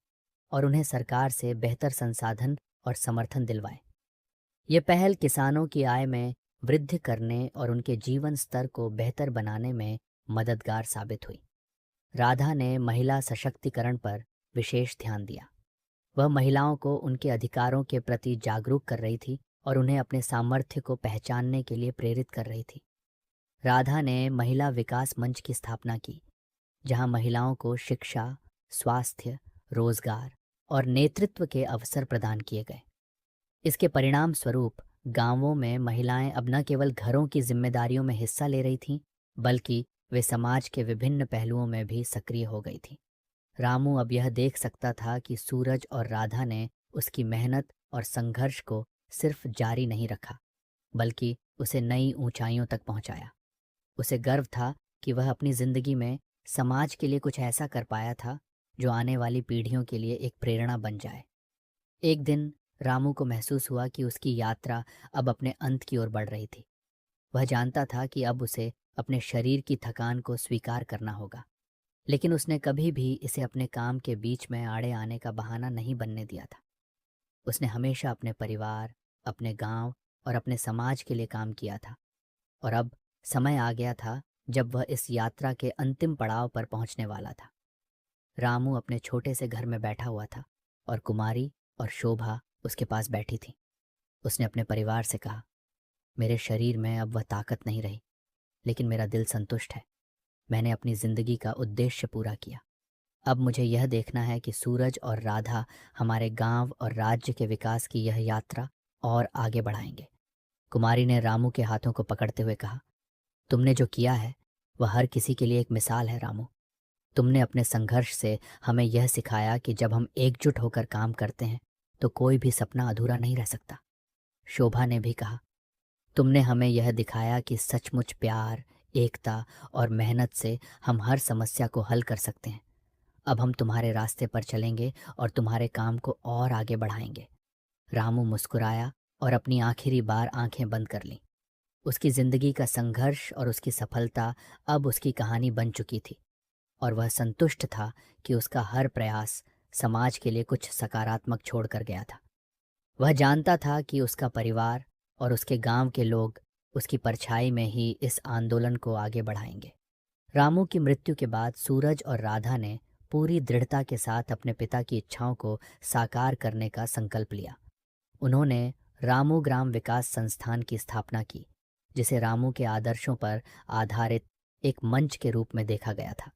और उन्हें सरकार से बेहतर संसाधन और समर्थन दिलवाए। ये पहल किसानों की आय में वृद्धि करने और उनके जीवन स्तर को बेहतर बनाने में मददगार साबित हुई। राधा ने महिला सशक्तिकरण पर विशेष ध्यान दिया। वह महिलाओं को उनके अधिकारों के प्रति जागरूक कर रही थी और उन्हें अपने सामर्थ्य को पहचानने के लिए प्रेरित कर रही थी। राधा ने महिला विकास मंच की स्थापना की, जहां महिलाओं को शिक्षा, स्वास्थ्य, रोजगार और नेतृत्व के अवसर प्रदान किए गए। इसके परिणाम स्वरूप गांवों में महिलाएं अब न केवल घरों की जिम्मेदारियों में हिस्सा ले रही थीं, बल्कि वे समाज के विभिन्न पहलुओं में भी सक्रिय हो गई थीं। रामू अब यह देख सकता था कि सूरज और राधा ने उसकी मेहनत और संघर्ष को सिर्फ जारी नहीं रखा, बल्कि उसे नई ऊंचाइयों तक पहुंचाया। उसे गर्व था कि वह अपनी जिंदगी में समाज के लिए कुछ ऐसा कर पाया था जो आने वाली पीढ़ियों के लिए एक प्रेरणा बन जाए। एक दिन रामू को महसूस हुआ कि उसकी यात्रा अब अपने अंत की ओर बढ़ रही थी। वह जानता था कि अब उसे अपने शरीर की थकान को स्वीकार करना होगा, लेकिन उसने कभी भी इसे अपने काम के बीच में आड़े आने का बहाना नहीं बनने दिया था। उसने हमेशा अपने परिवार, अपने गांव और अपने समाज के लिए काम किया था और अब समय आ गया था जब वह इस यात्रा के अंतिम पड़ाव पर पहुंचने वाला था। रामू अपने छोटे से घर में बैठा हुआ था और कुमारी और शोभा उसके पास बैठी थी। उसने अपने परिवार से कहा, मेरे शरीर में अब वह ताकत नहीं रही, लेकिन मेरा दिल संतुष्ट है। मैंने अपनी जिंदगी का उद्देश्य पूरा किया। अब मुझे यह देखना है कि सूरज और राधा हमारे गांव और राज्य के विकास की यह यात्रा और आगे बढ़ाएंगे। कुमारी ने रामू के हाथों को पकड़ते हुए कहा, तुमने जो किया है वह हर किसी के लिए एक मिसाल है रामू। तुमने अपने संघर्ष से हमें यह सिखाया कि जब हम एकजुट होकर काम करते हैं तो कोई भी सपना अधूरा नहीं रह सकता। शोभा ने भी कहा, तुमने हमें यह दिखाया कि सचमुच प्यार, एकता और मेहनत से हम हर समस्या को हल कर सकते हैं। अब हम तुम्हारे रास्ते पर चलेंगे और तुम्हारे काम को और आगे बढ़ाएंगे। रामू मुस्कुराया और अपनी आखिरी बार आंखें बंद कर लीं। उसकी जिंदगी का संघर्ष और उसकी सफलता अब उसकी कहानी बन चुकी थी और वह संतुष्ट था कि उसका हर प्रयास समाज के लिए कुछ सकारात्मक छोड़कर गया था। वह जानता था कि उसका परिवार और उसके गांव के लोग उसकी परछाई में ही इस आंदोलन को आगे बढ़ाएंगे। रामू की मृत्यु के बाद सूरज और राधा ने पूरी दृढ़ता के साथ अपने पिता की इच्छाओं को साकार करने का संकल्प लिया। उन्होंने रामू ग्राम विकास संस्थान की स्थापना की, जिसे रामू के आदर्शों पर आधारित एक मंच के रूप में देखा गया था।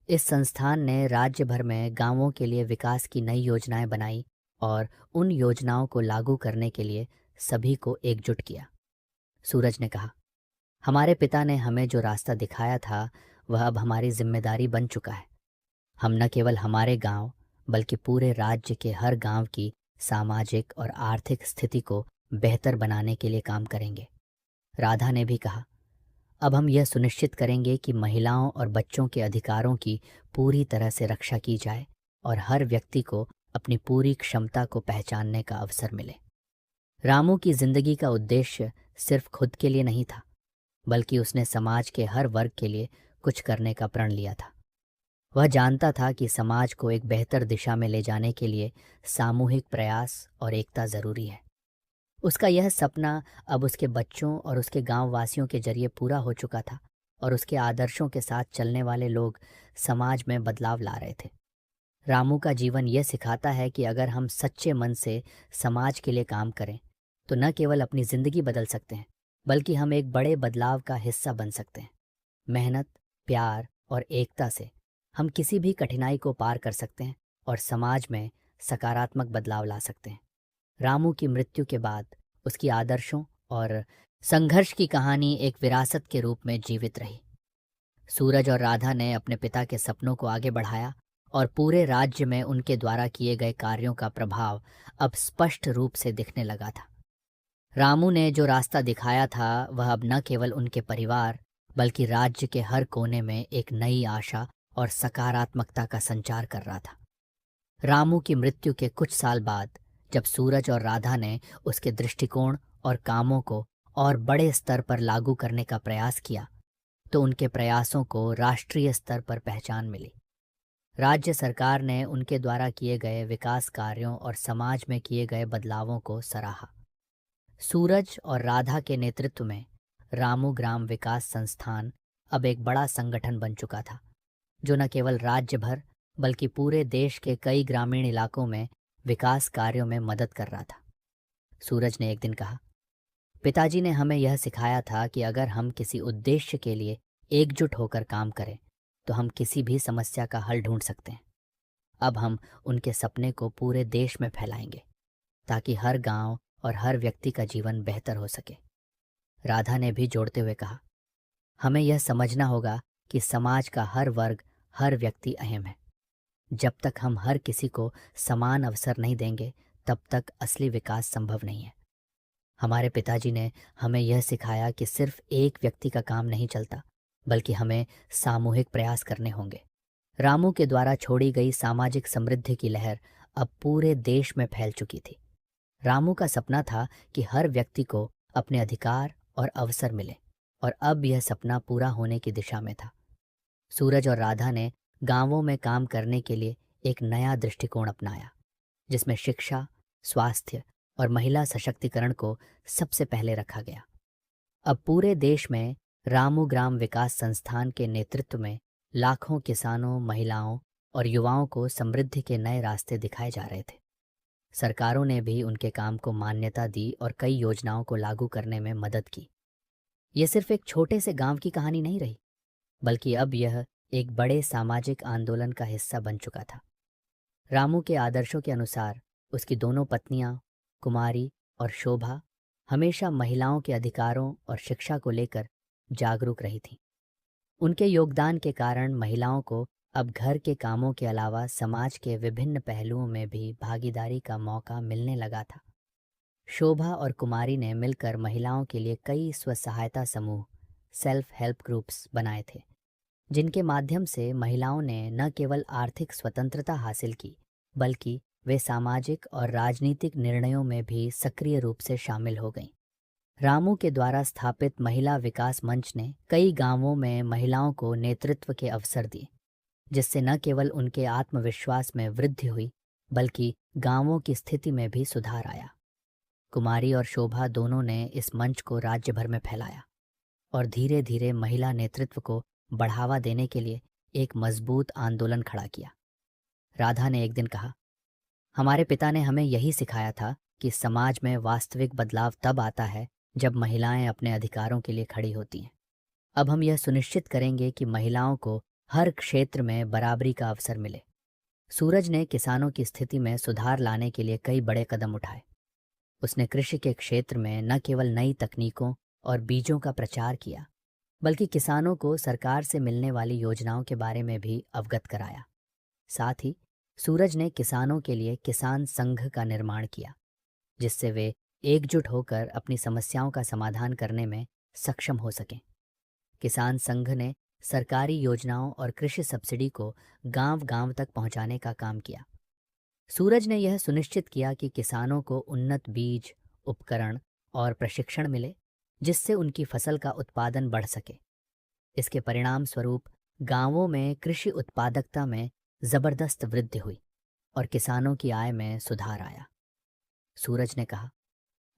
इस संस्थान ने राज्य भर में गांवों के लिए विकास की नई योजनाएं बनाई और उन योजनाओं को लागू करने के लिए सभी को एकजुट किया। सूरज ने कहा, हमारे पिता ने हमें जो रास्ता दिखाया था वह अब हमारी जिम्मेदारी बन चुका है। हम न केवल हमारे गांव बल्कि पूरे राज्य के हर गांव की सामाजिक और आर्थिक स्थिति को बेहतर बनाने के लिए काम करेंगे। राधा ने भी कहा, अब हम यह सुनिश्चित करेंगे कि महिलाओं और बच्चों के अधिकारों की पूरी तरह से रक्षा की जाए और हर व्यक्ति को अपनी पूरी क्षमता को पहचानने का अवसर मिले। रामू की जिंदगी का उद्देश्य सिर्फ खुद के लिए नहीं था, बल्कि उसने समाज के हर वर्ग के लिए कुछ करने का प्रण लिया था। वह जानता था कि समाज को एक बेहतर दिशा में ले जाने के लिए सामूहिक प्रयास और एकता जरूरी है। उसका यह सपना अब उसके बच्चों और उसके गांव वासियों के जरिए पूरा हो चुका था और उसके आदर्शों के साथ चलने वाले लोग समाज में बदलाव ला रहे थे। रामू का जीवन यह सिखाता है कि अगर हम सच्चे मन से समाज के लिए काम करें तो न केवल अपनी जिंदगी बदल सकते हैं, बल्कि हम एक बड़े बदलाव का हिस्सा बन सकते हैं। मेहनत, प्यार और एकता से हम किसी भी कठिनाई को पार कर सकते हैं और समाज में सकारात्मक बदलाव ला सकते हैं। रामू की मृत्यु के बाद उसकी आदर्शों और संघर्ष की कहानी एक विरासत के रूप में जीवित रही। सूरज और राधा ने अपने पिता के सपनों को आगे बढ़ाया और पूरे राज्य में उनके द्वारा किए गए कार्यों का प्रभाव अब स्पष्ट रूप से दिखने लगा था। रामू ने जो रास्ता दिखाया था वह अब न केवल उनके परिवार बल्कि राज्य के हर कोने में एक नई आशा और सकारात्मकता का संचार कर रहा था। रामू की मृत्यु के कुछ साल बाद जब सूरज और राधा ने उसके दृष्टिकोण और कामों को और बड़े स्तर पर लागू करने का प्रयास किया तो उनके प्रयासों को राष्ट्रीय स्तर पर पहचान मिली। राज्य सरकार ने उनके द्वारा किए गए विकास कार्यों और समाज में किए गए बदलावों को सराहा। सूरज और राधा के नेतृत्व में रामू ग्राम विकास संस्थान अब एक बड़ा संगठन बन चुका था, जो न केवल राज्य भर बल्कि पूरे देश के कई ग्रामीण इलाकों में विकास कार्यों में मदद कर रहा था। सूरज ने एक दिन कहा, पिताजी ने हमें यह सिखाया था कि अगर हम किसी उद्देश्य के लिए एकजुट होकर काम करें तो हम किसी भी समस्या का हल ढूंढ सकते हैं। अब हम उनके सपने को पूरे देश में फैलाएंगे ताकि हर गांव और हर व्यक्ति का जीवन बेहतर हो सके। राधा ने भी जोड़ते हुए कहा, हमें यह समझना होगा कि समाज का हर वर्ग, हर व्यक्ति अहम है। जब तक हम हर किसी को समान अवसर नहीं देंगे तब तक असली विकास संभव नहीं है। हमारे पिताजी ने हमें यह सिखाया कि सिर्फ एक व्यक्ति का काम नहीं चलता, बल्कि हमें सामूहिक प्रयास करने होंगे। रामू के द्वारा छोड़ी गई सामाजिक समृद्धि की लहर अब पूरे देश में फैल चुकी थी। रामू का सपना था कि हर व्यक्ति को अपने अधिकार और अवसर मिले और अब यह सपना पूरा होने की दिशा में था। सूरज और राधा ने गांवों में काम करने के लिए एक नया दृष्टिकोण अपनाया, जिसमें शिक्षा, स्वास्थ्य और महिला सशक्तिकरण को सबसे पहले रखा गया। अब पूरे देश में रामू ग्राम विकास संस्थान के नेतृत्व में लाखों किसानों, महिलाओं और युवाओं को समृद्धि के नए रास्ते दिखाए जा रहे थे। सरकारों ने भी उनके काम को मान्यता दी और कई योजनाओं को लागू करने में मदद की। ये सिर्फ एक छोटे से गांव की कहानी नहीं रही, बल्कि अब यह एक बड़े सामाजिक आंदोलन का हिस्सा बन चुका था। रामू के आदर्शों के अनुसार उसकी दोनों पत्नियां, कुमारी और शोभा, हमेशा महिलाओं के अधिकारों और शिक्षा को लेकर जागरूक रही थीं। उनके योगदान के कारण महिलाओं को अब घर के कामों के अलावा समाज के विभिन्न पहलुओं में भी भागीदारी का मौका मिलने लगा था। शोभा और कुमारी ने मिलकर महिलाओं के लिए कई स्व-सहायता समूह, सेल्फ हेल्प ग्रुप्स बनाए थे, जिनके माध्यम से महिलाओं ने न केवल आर्थिक स्वतंत्रता हासिल की, बल्कि वे सामाजिक और राजनीतिक निर्णयों में भी सक्रिय रूप से शामिल हो गईं। रामू के द्वारा स्थापित महिला विकास मंच ने कई गांवों में महिलाओं को नेतृत्व के अवसर दिए, जिससे न केवल उनके आत्मविश्वास में वृद्धि हुई, बल्कि गांवों की स्थिति में भी सुधार आया। कुमारी और शोभा दोनों ने इस मंच को राज्य भर में फैलाया और धीरे धीरे महिला नेतृत्व को बढ़ावा देने के लिए एक मजबूत आंदोलन खड़ा किया। राधा ने एक दिन कहा, हमारे पिता ने हमें यही सिखाया था कि समाज में वास्तविक बदलाव तब आता है जब महिलाएं अपने अधिकारों के लिए खड़ी होती हैं। अब हम यह सुनिश्चित करेंगे कि महिलाओं को हर क्षेत्र में बराबरी का अवसर मिले। सूरज ने किसानों की स्थिति में सुधार लाने के लिए कई बड़े कदम उठाए। उसने कृषि के क्षेत्र में न केवल नई तकनीकों और बीजों का प्रचार किया, बल्कि किसानों को सरकार से मिलने वाली योजनाओं के बारे में भी अवगत कराया। साथ ही सूरज ने किसानों के लिए किसान संघ का निर्माण किया, जिससे वे एकजुट होकर अपनी समस्याओं का समाधान करने में सक्षम हो सकें। किसान संघ ने सरकारी योजनाओं और कृषि सब्सिडी को गांव-गांव तक पहुंचाने का काम किया। सूरज ने यह सुनिश्चित किया कि किसानों को उन्नत बीज, उपकरण और प्रशिक्षण मिले, जिससे उनकी फसल का उत्पादन बढ़ सके। इसके परिणाम स्वरूप गांवों में कृषि उत्पादकता में जबरदस्त वृद्धि हुई और किसानों की आय में सुधार आया। सूरज ने कहा,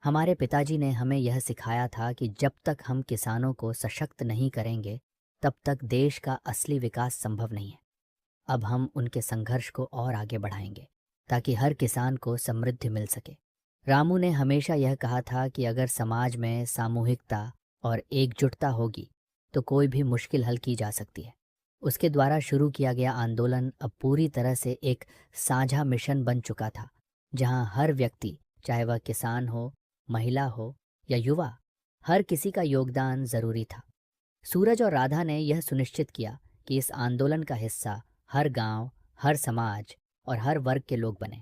हमारे पिताजी ने हमें यह सिखाया था कि जब तक हम किसानों को सशक्त नहीं करेंगे, तब तक देश का असली विकास संभव नहीं है। अब हम उनके संघर्ष को और आगे बढ़ाएंगे ताकि हर किसान को समृद्धि मिल सके। रामू ने हमेशा यह कहा था कि अगर समाज में सामूहिकता और एकजुटता होगी तो कोई भी मुश्किल हल की जा सकती है। उसके द्वारा शुरू किया गया आंदोलन अब पूरी तरह से एक साझा मिशन बन चुका था, जहां हर व्यक्ति, चाहे वह किसान हो, महिला हो या युवा, हर किसी का योगदान जरूरी था। सूरज और राधा ने यह सुनिश्चित किया कि इस आंदोलन का हिस्सा हर गांव, हर समाज और हर वर्ग के लोग बने।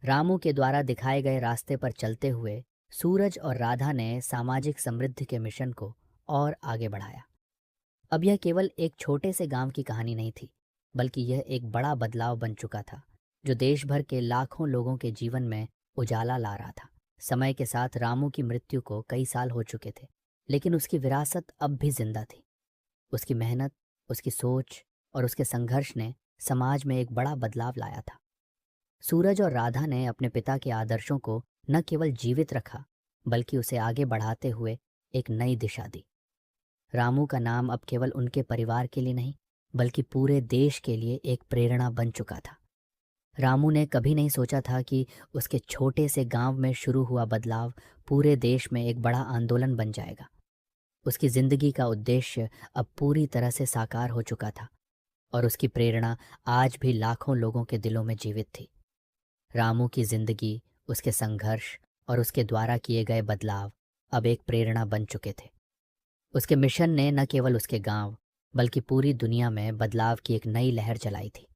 रामू के द्वारा दिखाए गए रास्ते पर चलते हुए सूरज और राधा ने सामाजिक समृद्धि के मिशन को और आगे बढ़ाया। अब यह केवल एक छोटे से गांव की कहानी नहीं थी, बल्कि यह एक बड़ा बदलाव बन चुका था, जो देश भर के लाखों लोगों के जीवन में उजाला ला रहा था। समय के साथ रामू की मृत्यु को कई साल हो चुके थे, लेकिन उसकी विरासत अब भी जिंदा थी। उसकी मेहनत, उसकी सोच और उसके संघर्ष ने समाज में एक बड़ा बदलाव लाया था। सूरज और राधा ने अपने पिता के आदर्शों को न केवल जीवित रखा, बल्कि उसे आगे बढ़ाते हुए एक नई दिशा दी। रामू का नाम अब केवल उनके परिवार के लिए नहीं, बल्कि पूरे देश के लिए एक प्रेरणा बन चुका था। रामू ने कभी नहीं सोचा था कि उसके छोटे से गांव में शुरू हुआ बदलाव पूरे देश में एक बड़ा आंदोलन बन जाएगा। उसकी जिंदगी का उद्देश्य अब पूरी तरह से साकार हो चुका था और उसकी प्रेरणा आज भी लाखों लोगों के दिलों में जीवित थी। रामू की जिंदगी, उसके संघर्ष और उसके द्वारा किए गए बदलाव अब एक प्रेरणा बन चुके थे। उसके मिशन ने न केवल उसके गांव, बल्कि पूरी दुनिया में बदलाव की एक नई लहर चलाई थी।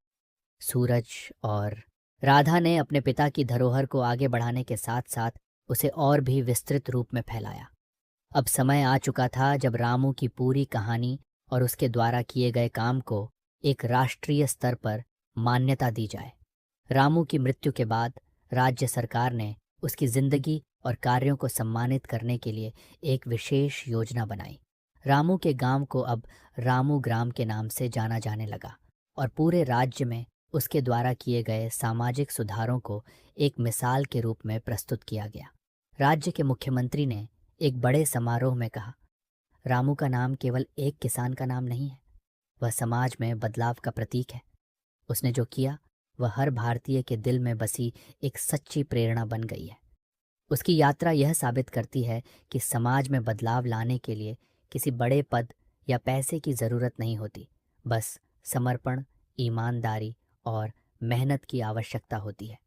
सूरज और राधा ने अपने पिता की धरोहर को आगे बढ़ाने के साथ साथ उसे और भी विस्तृत रूप में फैलाया। अब समय आ चुका था जब रामू की पूरी कहानी और उसके द्वारा किए गए काम को एक राष्ट्रीय स्तर पर मान्यता दी जाए। रामू की मृत्यु के बाद राज्य सरकार ने उसकी जिंदगी और कार्यों को सम्मानित करने के लिए एक विशेष योजना बनाई। रामू के गांव को अब रामू ग्राम के नाम से जाना जाने लगा और पूरे राज्य में उसके द्वारा किए गए सामाजिक सुधारों को एक मिसाल के रूप में प्रस्तुत किया गया। राज्य के मुख्यमंत्री ने एक बड़े समारोह में कहा, रामू का नाम केवल एक किसान का नाम नहीं है, वह समाज में बदलाव का प्रतीक है। उसने जो किया वह हर भारतीय के दिल में बसी एक सच्ची प्रेरणा बन गई है। उसकी यात्रा यह साबित करती है कि समाज में बदलाव लाने के लिए किसी बड़े पद या पैसे की ज़रूरत नहीं होती, बस समर्पण, ईमानदारी और मेहनत की आवश्यकता होती है।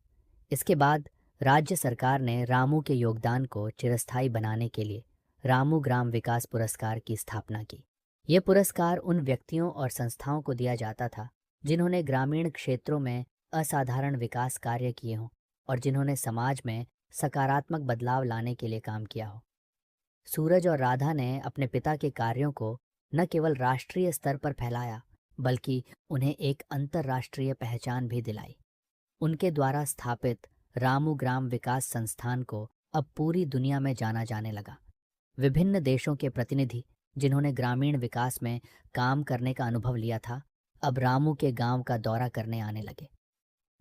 इसके बाद राज्य सरकार ने रामू के योगदान को चिरस्थायी बनाने के लिए रामू ग्राम विकास पुरस्कार की स्थापना की। ये पुरस्कार उन व्यक्तियों और संस्थाओं को दिया जाता था जिन्होंने ग्रामीण क्षेत्रों में असाधारण विकास कार्य किए हों और जिन्होंने समाज में सकारात्मक बदलाव लाने के लिए काम किया हो। सूरज और राधा ने अपने पिता के कार्यों को न केवल राष्ट्रीय स्तर पर फैलाया, बल्कि उन्हें एक अंतर्राष्ट्रीय पहचान भी दिलाई। उनके द्वारा स्थापित रामू ग्राम विकास संस्थान को अब पूरी दुनिया में जाना जाने लगा। विभिन्न देशों के प्रतिनिधि जिन्होंने ग्रामीण विकास में काम करने का अनुभव लिया था, अब रामू के गांव का दौरा करने आने लगे।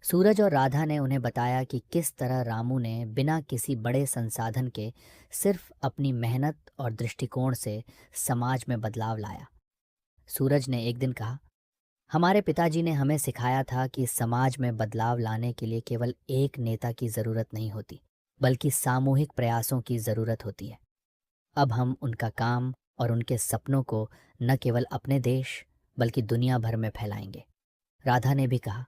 सूरज और राधा ने उन्हें बताया कि किस तरह रामू ने बिना किसी बड़े संसाधन के सिर्फ अपनी मेहनत और दृष्टिकोण से समाज में बदलाव लाया। सूरज ने एक दिन कहा, हमारे पिताजी ने हमें सिखाया था कि समाज में बदलाव लाने के लिए केवल एक नेता की ज़रूरत नहीं होती, बल्कि सामूहिक प्रयासों की ज़रूरत होती है। अब हम उनका काम और उनके सपनों को न केवल अपने देश बल्कि दुनिया भर में फैलाएंगे। राधा ने भी कहा,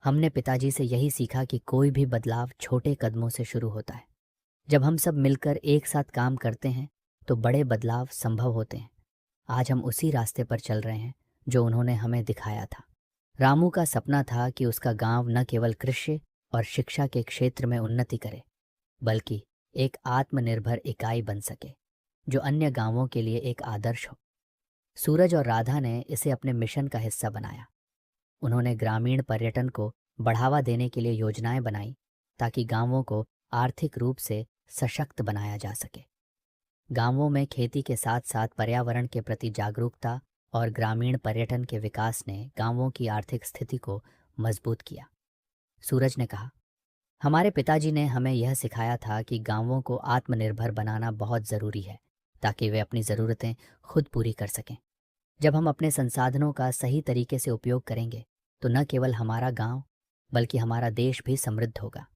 हमने पिताजी से यही सीखा कि कोई भी बदलाव छोटे कदमों से शुरू होता है। जब हम सब मिलकर एक साथ काम करते हैं तो बड़े बदलाव संभव होते हैं। आज हम उसी रास्ते पर चल रहे हैं जो उन्होंने हमें दिखाया था। रामू का सपना था कि उसका गांव न केवल कृषि और शिक्षा के क्षेत्र में उन्नति करे, बल्कि एक आत्मनिर्भर इकाई बन सके जो अन्य गांवों के लिए एक आदर्श हो। सूरज और राधा ने इसे अपने मिशन का हिस्सा बनाया। उन्होंने ग्रामीण पर्यटन को बढ़ावा देने के लिए योजनाएं बनाई ताकि गांवों को आर्थिक रूप से सशक्त बनाया जा सके। गांवों में खेती के साथ साथ पर्यावरण के प्रति जागरूकता और ग्रामीण पर्यटन के विकास ने गांवों की आर्थिक स्थिति को मजबूत किया। सूरज ने कहा, हमारे पिताजी ने हमें यह सिखाया था कि गांवों को आत्मनिर्भर बनाना बहुत ज़रूरी है ताकि वे अपनी ज़रूरतें खुद पूरी कर सकें। जब हम अपने संसाधनों का सही तरीके से उपयोग करेंगे तो न केवल हमारा गांव बल्कि हमारा देश भी समृद्ध होगा।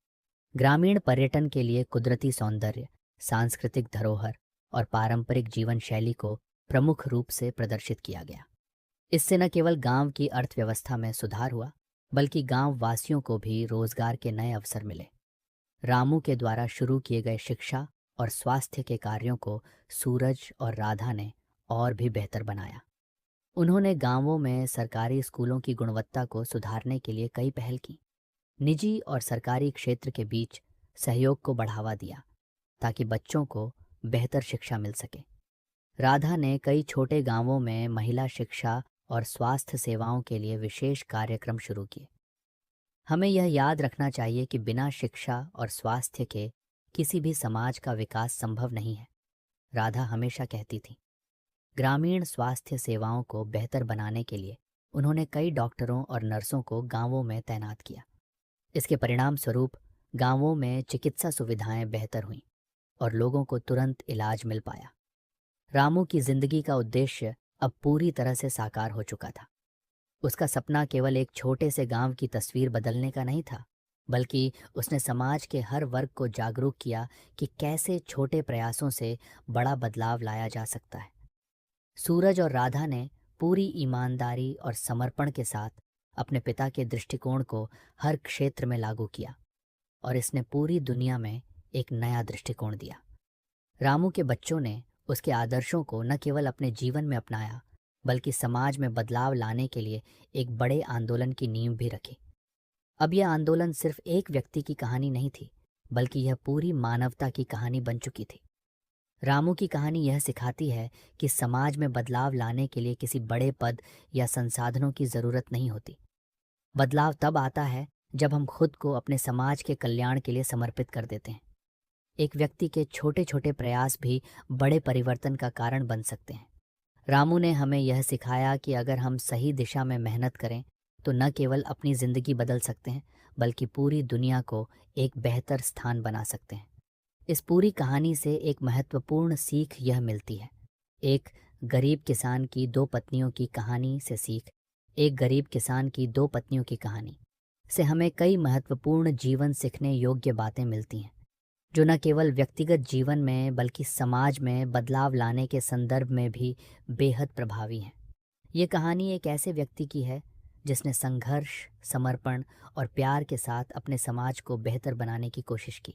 ग्रामीण पर्यटन के लिए कुदरती सौंदर्य, सांस्कृतिक धरोहर और पारंपरिक जीवन शैली को प्रमुख रूप से प्रदर्शित किया गया। इससे न केवल गांव की अर्थव्यवस्था में सुधार हुआ बल्कि गांव वासियों को भी रोजगार के नए अवसर मिले। रामू के द्वारा शुरू किए गए शिक्षा और स्वास्थ्य के कार्यों को सूरज और राधा ने और भी बेहतर बनाया। उन्होंने गांवों में सरकारी स्कूलों की गुणवत्ता को सुधारने के लिए कई पहल की। निजी और सरकारी क्षेत्र के बीच सहयोग को बढ़ावा दिया ताकि बच्चों को बेहतर शिक्षा मिल सके। राधा ने कई छोटे गांवों में महिला शिक्षा और स्वास्थ्य सेवाओं के लिए विशेष कार्यक्रम शुरू किए। हमें यह याद रखना चाहिए कि बिना शिक्षा और स्वास्थ्य के किसी भी समाज का विकास संभव नहीं है, राधा हमेशा कहती थी। ग्रामीण स्वास्थ्य सेवाओं को बेहतर बनाने के लिए उन्होंने कई डॉक्टरों और नर्सों को गांवों में तैनात किया। इसके परिणाम स्वरूप गांवों में चिकित्सा सुविधाएं बेहतर हुईं और लोगों को तुरंत इलाज मिल पाया। रामू की जिंदगी का उद्देश्य अब पूरी तरह से साकार हो चुका था। उसका सपना केवल एक छोटे से गांव की तस्वीर बदलने का नहीं था, बल्कि उसने समाज के हर वर्ग को जागरूक किया कि कैसे छोटे प्रयासों से बड़ा बदलाव लाया जा सकता है। सूरज और राधा ने पूरी ईमानदारी और समर्पण के साथ अपने पिता के दृष्टिकोण को हर क्षेत्र में लागू किया और इसने पूरी दुनिया में एक नया दृष्टिकोण दिया। रामू के बच्चों ने उसके आदर्शों को न केवल अपने जीवन में अपनाया बल्कि समाज में बदलाव लाने के लिए एक बड़े आंदोलन की नींव भी रखी। अब यह आंदोलन सिर्फ एक व्यक्ति की कहानी नहीं थी, बल्कि यह पूरी मानवता की कहानी बन चुकी थी। रामू की कहानी यह सिखाती है कि समाज में बदलाव लाने के लिए किसी बड़े पद या संसाधनों की ज़रूरत नहीं होती। बदलाव तब आता है जब हम खुद को अपने समाज के कल्याण के लिए समर्पित कर देते हैं। एक व्यक्ति के छोटे छोटे प्रयास भी बड़े परिवर्तन का कारण बन सकते हैं। रामू ने हमें यह सिखाया कि अगर हम सही दिशा में मेहनत करें तो न केवल अपनी ज़िंदगी बदल सकते हैं बल्कि पूरी दुनिया को एक बेहतर स्थान बना सकते हैं। इस पूरी कहानी से एक महत्वपूर्ण सीख यह मिलती है एक गरीब किसान की दो पत्नियों की कहानी से सीख। एक गरीब किसान की दो पत्नियों की कहानी से हमें कई महत्वपूर्ण जीवन सीखने योग्य बातें मिलती हैं, जो न केवल व्यक्तिगत जीवन में बल्कि समाज में बदलाव लाने के संदर्भ में भी बेहद प्रभावी हैं। ये कहानी एक ऐसे व्यक्ति की है जिसने संघर्ष, समर्पण और प्यार के साथ अपने समाज को बेहतर बनाने की कोशिश की।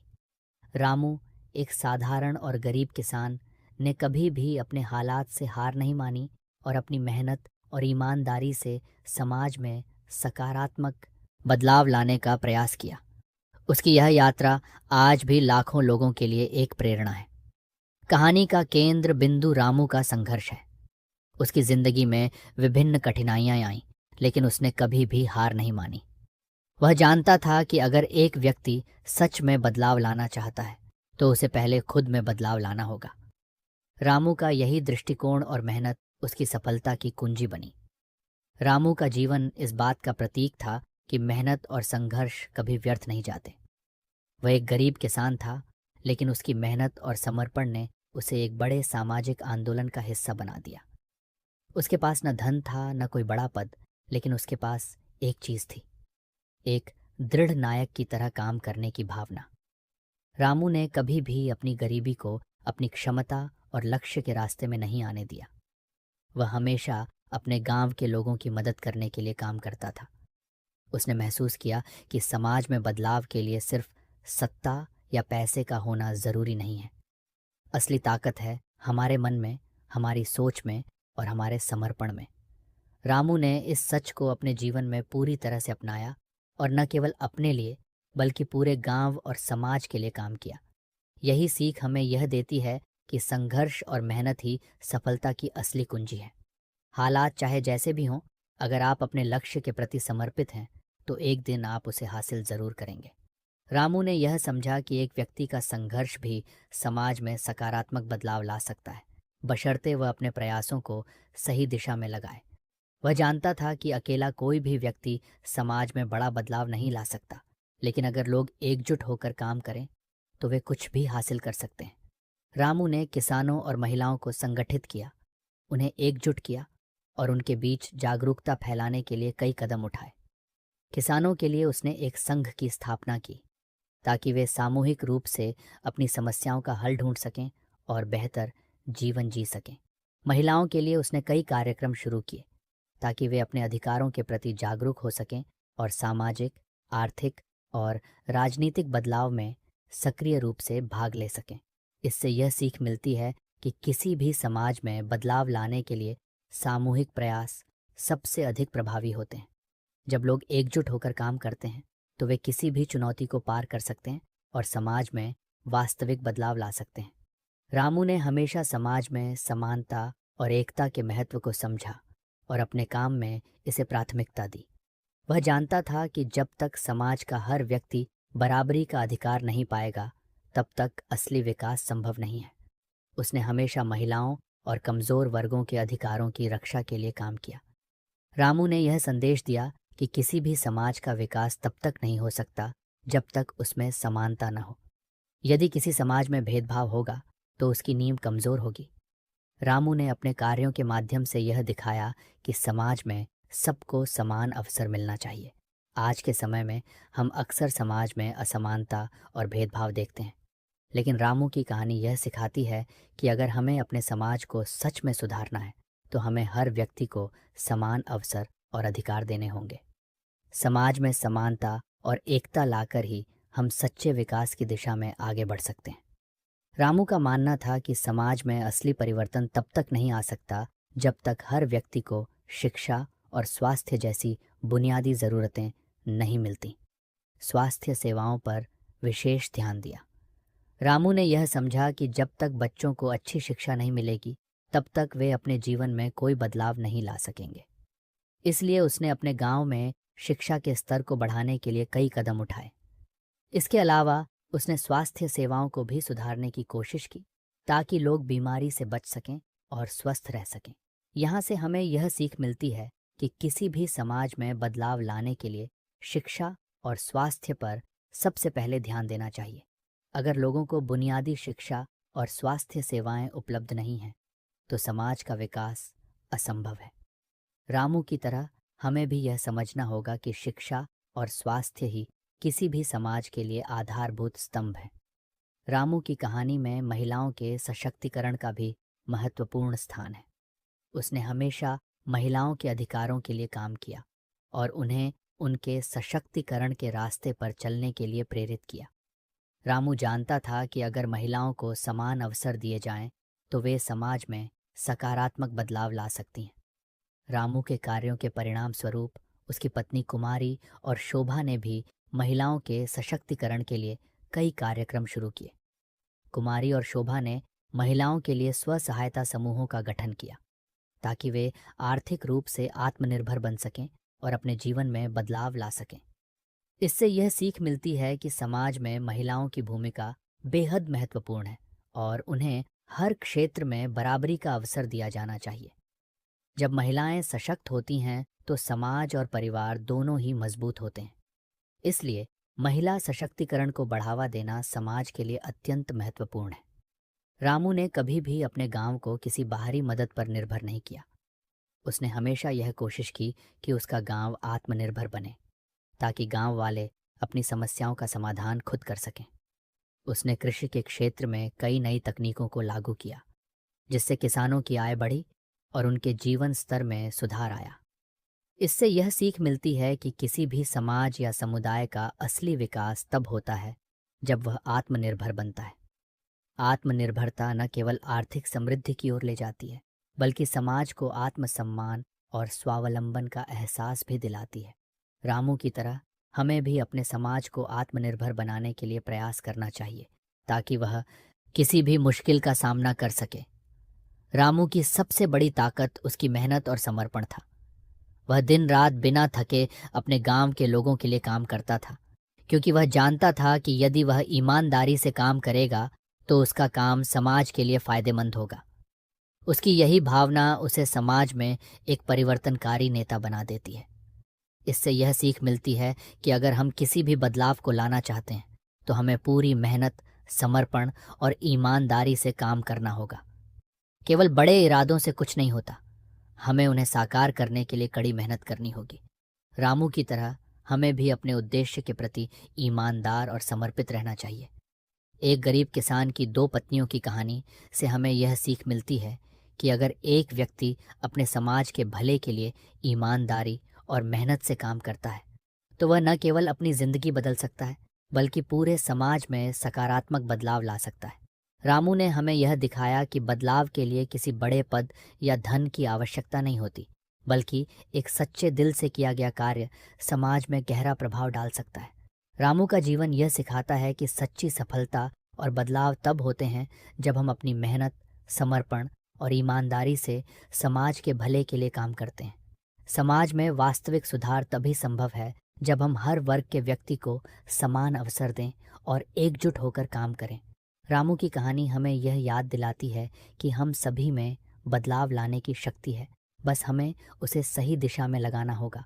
रामू, एक साधारण और गरीब किसान, ने कभी भी अपने हालात से हार नहीं मानी और अपनी मेहनत और ईमानदारी से समाज में सकारात्मक बदलाव लाने का प्रयास किया। उसकी यह यात्रा आज भी लाखों लोगों के लिए एक प्रेरणा है। कहानी का केंद्र बिंदु रामू का संघर्ष है। उसकी जिंदगी में विभिन्न कठिनाइयां आईं, लेकिन उसने कभी भी हार नहीं मानी। वह जानता था कि अगर एक व्यक्ति सच में बदलाव लाना चाहता है तो उसे पहले खुद में बदलाव लाना होगा। रामू का यही दृष्टिकोण और मेहनत उसकी सफलता की कुंजी बनी। रामू का जीवन इस बात का प्रतीक था कि मेहनत और संघर्ष कभी व्यर्थ नहीं जाते। वह एक गरीब किसान था, लेकिन उसकी मेहनत और समर्पण ने उसे एक बड़े सामाजिक आंदोलन का हिस्सा बना दिया। उसके पास न धन था, न कोई बड़ा पद, लेकिन उसके पास एक चीज थी, एक दृढ़ नायक की तरह काम करने की भावना। रामू ने कभी भी अपनी गरीबी को अपनी क्षमता और लक्ष्य के रास्ते में नहीं आने दिया। वह हमेशा अपने गांव के लोगों की मदद करने के लिए काम करता था। उसने महसूस किया कि समाज में बदलाव के लिए सिर्फ सत्ता या पैसे का होना जरूरी नहीं है। असली ताकत है हमारे मन में, हमारी सोच में और हमारे समर्पण में। रामू ने इस सच को अपने जीवन में पूरी तरह से अपनाया और न केवल अपने लिए बल्कि पूरे गांव और समाज के लिए काम किया। यही सीख हमें यह देती है कि संघर्ष और मेहनत ही सफलता की असली कुंजी है। हालात चाहे जैसे भी हों, अगर आप अपने लक्ष्य के प्रति समर्पित हैं तो एक दिन आप उसे हासिल जरूर करेंगे। रामू ने यह समझा कि एक व्यक्ति का संघर्ष भी समाज में सकारात्मक बदलाव ला सकता है, बशर्ते वह अपने प्रयासों को सही दिशा में लगाए। वह जानता था कि अकेला कोई भी व्यक्ति समाज में बड़ा बदलाव नहीं ला सकता, लेकिन अगर लोग एकजुट होकर काम करें तो वे कुछ भी हासिल कर सकते हैं। रामू ने किसानों और महिलाओं को संगठित किया, उन्हें एकजुट किया और उनके बीच जागरूकता फैलाने के लिए कई कदम उठाए। किसानों के लिए उसने एक संघ की स्थापना की ताकि वे सामूहिक रूप से अपनी समस्याओं का हल ढूंढ सकें और बेहतर जीवन जी सकें। महिलाओं के लिए उसने कई कार्यक्रम शुरू किए ताकि वे अपने अधिकारों के प्रति जागरूक हो सकें और सामाजिक, आर्थिक और राजनीतिक बदलाव में सक्रिय रूप से भाग ले सकें। इससे यह सीख मिलती है कि किसी भी समाज में बदलाव लाने के लिए सामूहिक प्रयास सबसे अधिक प्रभावी होते हैं। जब लोग एकजुट होकर काम करते हैं तो वे किसी भी चुनौती को पार कर सकते हैं और समाज में वास्तविक बदलाव ला सकते हैं। रामू ने हमेशा समाज में समानता और एकता के महत्व को समझा और अपने काम में इसे प्राथमिकता दी। वह जानता था कि जब तक समाज का हर व्यक्ति बराबरी का अधिकार नहीं पाएगा, तब तक असली विकास संभव नहीं है। उसने हमेशा महिलाओं और कमजोर वर्गों के अधिकारों की रक्षा के लिए काम किया। रामू ने यह संदेश दिया कि किसी भी समाज का विकास तब तक नहीं हो सकता जब तक उसमें समानता न हो। यदि किसी समाज में भेदभाव होगा तो उसकी नींव कमजोर होगी। रामू ने अपने कार्यों के माध्यम से यह दिखाया कि समाज में सबको समान अवसर मिलना चाहिए। आज के समय में हम अक्सर समाज में असमानता और भेदभाव देखते हैं, लेकिन रामू की कहानी यह सिखाती है कि अगर हमें अपने समाज को सच में सुधारना है तो हमें हर व्यक्ति को समान अवसर और अधिकार देने होंगे। समाज में समानता और एकता लाकर ही हम सच्चे विकास की दिशा में आगे बढ़ सकते हैं। रामू का मानना था कि समाज में असली परिवर्तन तब तक नहीं आ सकता जब तक हर व्यक्ति को शिक्षा और स्वास्थ्य जैसी बुनियादी ज़रूरतें नहीं मिलती। स्वास्थ्य सेवाओं पर विशेष ध्यान दिया। रामू ने यह समझा कि जब तक बच्चों को अच्छी शिक्षा नहीं मिलेगी, तब तक वे अपने जीवन में कोई बदलाव नहीं ला सकेंगे। इसलिए उसने अपने गांव में शिक्षा के स्तर को बढ़ाने के लिए कई कदम उठाए। इसके अलावा उसने स्वास्थ्य सेवाओं को भी सुधारने की कोशिश की ताकि लोग बीमारी से बच सकें और स्वस्थ रह सकें। यहाँ से हमें यह सीख मिलती है कि किसी भी समाज में बदलाव लाने के लिए शिक्षा और स्वास्थ्य पर सबसे पहले ध्यान देना चाहिए। अगर लोगों को बुनियादी शिक्षा और स्वास्थ्य सेवाएं उपलब्ध नहीं हैं तो समाज का विकास असंभव है। रामू की तरह हमें भी यह समझना होगा कि शिक्षा और स्वास्थ्य ही किसी भी समाज के लिए आधारभूत स्तंभ है। रामू की कहानी में महिलाओं के सशक्तिकरण का भी महत्वपूर्ण स्थान है। उसने हमेशा महिलाओं के अधिकारों के लिए काम किया और उन्हें उनके सशक्तिकरण के रास्ते पर चलने के लिए प्रेरित किया। रामू जानता था कि अगर महिलाओं को समान अवसर दिए जाएं तो वे समाज में सकारात्मक बदलाव ला सकती हैं। रामू के कार्यों के परिणाम स्वरूप उसकी पत्नी कुमारी और शोभा ने भी महिलाओं के सशक्तिकरण के लिए कई कार्यक्रम शुरू किए। कुमारी और शोभा ने महिलाओं के लिए स्व सहायता समूहों का गठन किया ताकि वे आर्थिक रूप से आत्मनिर्भर बन सकें और अपने जीवन में बदलाव ला सकें। इससे यह सीख मिलती है कि समाज में महिलाओं की भूमिका बेहद महत्वपूर्ण है और उन्हें हर क्षेत्र में बराबरी का अवसर दिया जाना चाहिए। जब महिलाएं सशक्त होती हैं तो समाज और परिवार दोनों ही मजबूत होते हैं। इसलिए महिला सशक्तिकरण को बढ़ावा देना समाज के लिए अत्यंत महत्वपूर्ण है। रामू ने कभी भी अपने गांव को किसी बाहरी मदद पर निर्भर नहीं किया। उसने हमेशा यह कोशिश की कि उसका गांव आत्मनिर्भर बने ताकि गांव वाले अपनी समस्याओं का समाधान खुद कर सकें। उसने कृषि के क्षेत्र में कई नई तकनीकों को लागू किया जिससे किसानों की आय बढ़ी और उनके जीवन स्तर में सुधार आया। इससे यह सीख मिलती है कि किसी भी समाज या समुदाय का असली विकास तब होता है जब वह आत्मनिर्भर बनता है। आत्मनिर्भरता न केवल आर्थिक समृद्धि की ओर ले जाती है बल्कि समाज को आत्मसम्मान और स्वावलंबन का एहसास भी दिलाती है। रामू की तरह हमें भी अपने समाज को आत्मनिर्भर बनाने के लिए प्रयास करना चाहिए ताकि वह किसी भी मुश्किल का सामना कर सके। रामू की सबसे बड़ी ताकत उसकी मेहनत और समर्पण था। वह दिन रात बिना थके अपने गांव के लोगों के लिए काम करता था क्योंकि वह जानता था कि यदि वह ईमानदारी से काम करेगा तो उसका काम समाज के लिए फायदेमंद होगा। उसकी यही भावना उसे समाज में एक परिवर्तनकारी नेता बना देती है। इससे यह सीख मिलती है कि अगर हम किसी भी बदलाव को लाना चाहते हैं तो हमें पूरी मेहनत, समर्पण और ईमानदारी से काम करना होगा। केवल बड़े इरादों से कुछ नहीं होता, हमें उन्हें साकार करने के लिए कड़ी मेहनत करनी होगी। रामू की तरह हमें भी अपने उद्देश्य के प्रति ईमानदार और समर्पित रहना चाहिए। एक गरीब किसान की 2 पत्नियों की कहानी से हमें यह सीख मिलती है कि अगर एक व्यक्ति अपने समाज के भले के लिए ईमानदारी और मेहनत से काम करता है तो वह न केवल अपनी जिंदगी बदल सकता है बल्कि पूरे समाज में सकारात्मक बदलाव ला सकता है। रामू ने हमें यह दिखाया कि बदलाव के लिए किसी बड़े पद या धन की आवश्यकता नहीं होती बल्कि एक सच्चे दिल से किया गया कार्य समाज में गहरा प्रभाव डाल सकता है। रामू का जीवन यह सिखाता है कि सच्ची सफलता और बदलाव तब होते हैं जब हम अपनी मेहनत, समर्पण और ईमानदारी से समाज के भले के लिए काम करते हैं। समाज में वास्तविक सुधार तभी संभव है जब हम हर वर्ग के व्यक्ति को समान अवसर दें और एकजुट होकर काम करें। रामू की कहानी हमें यह याद दिलाती है कि हम सभी में बदलाव लाने की शक्ति है, बस हमें उसे सही दिशा में लगाना होगा।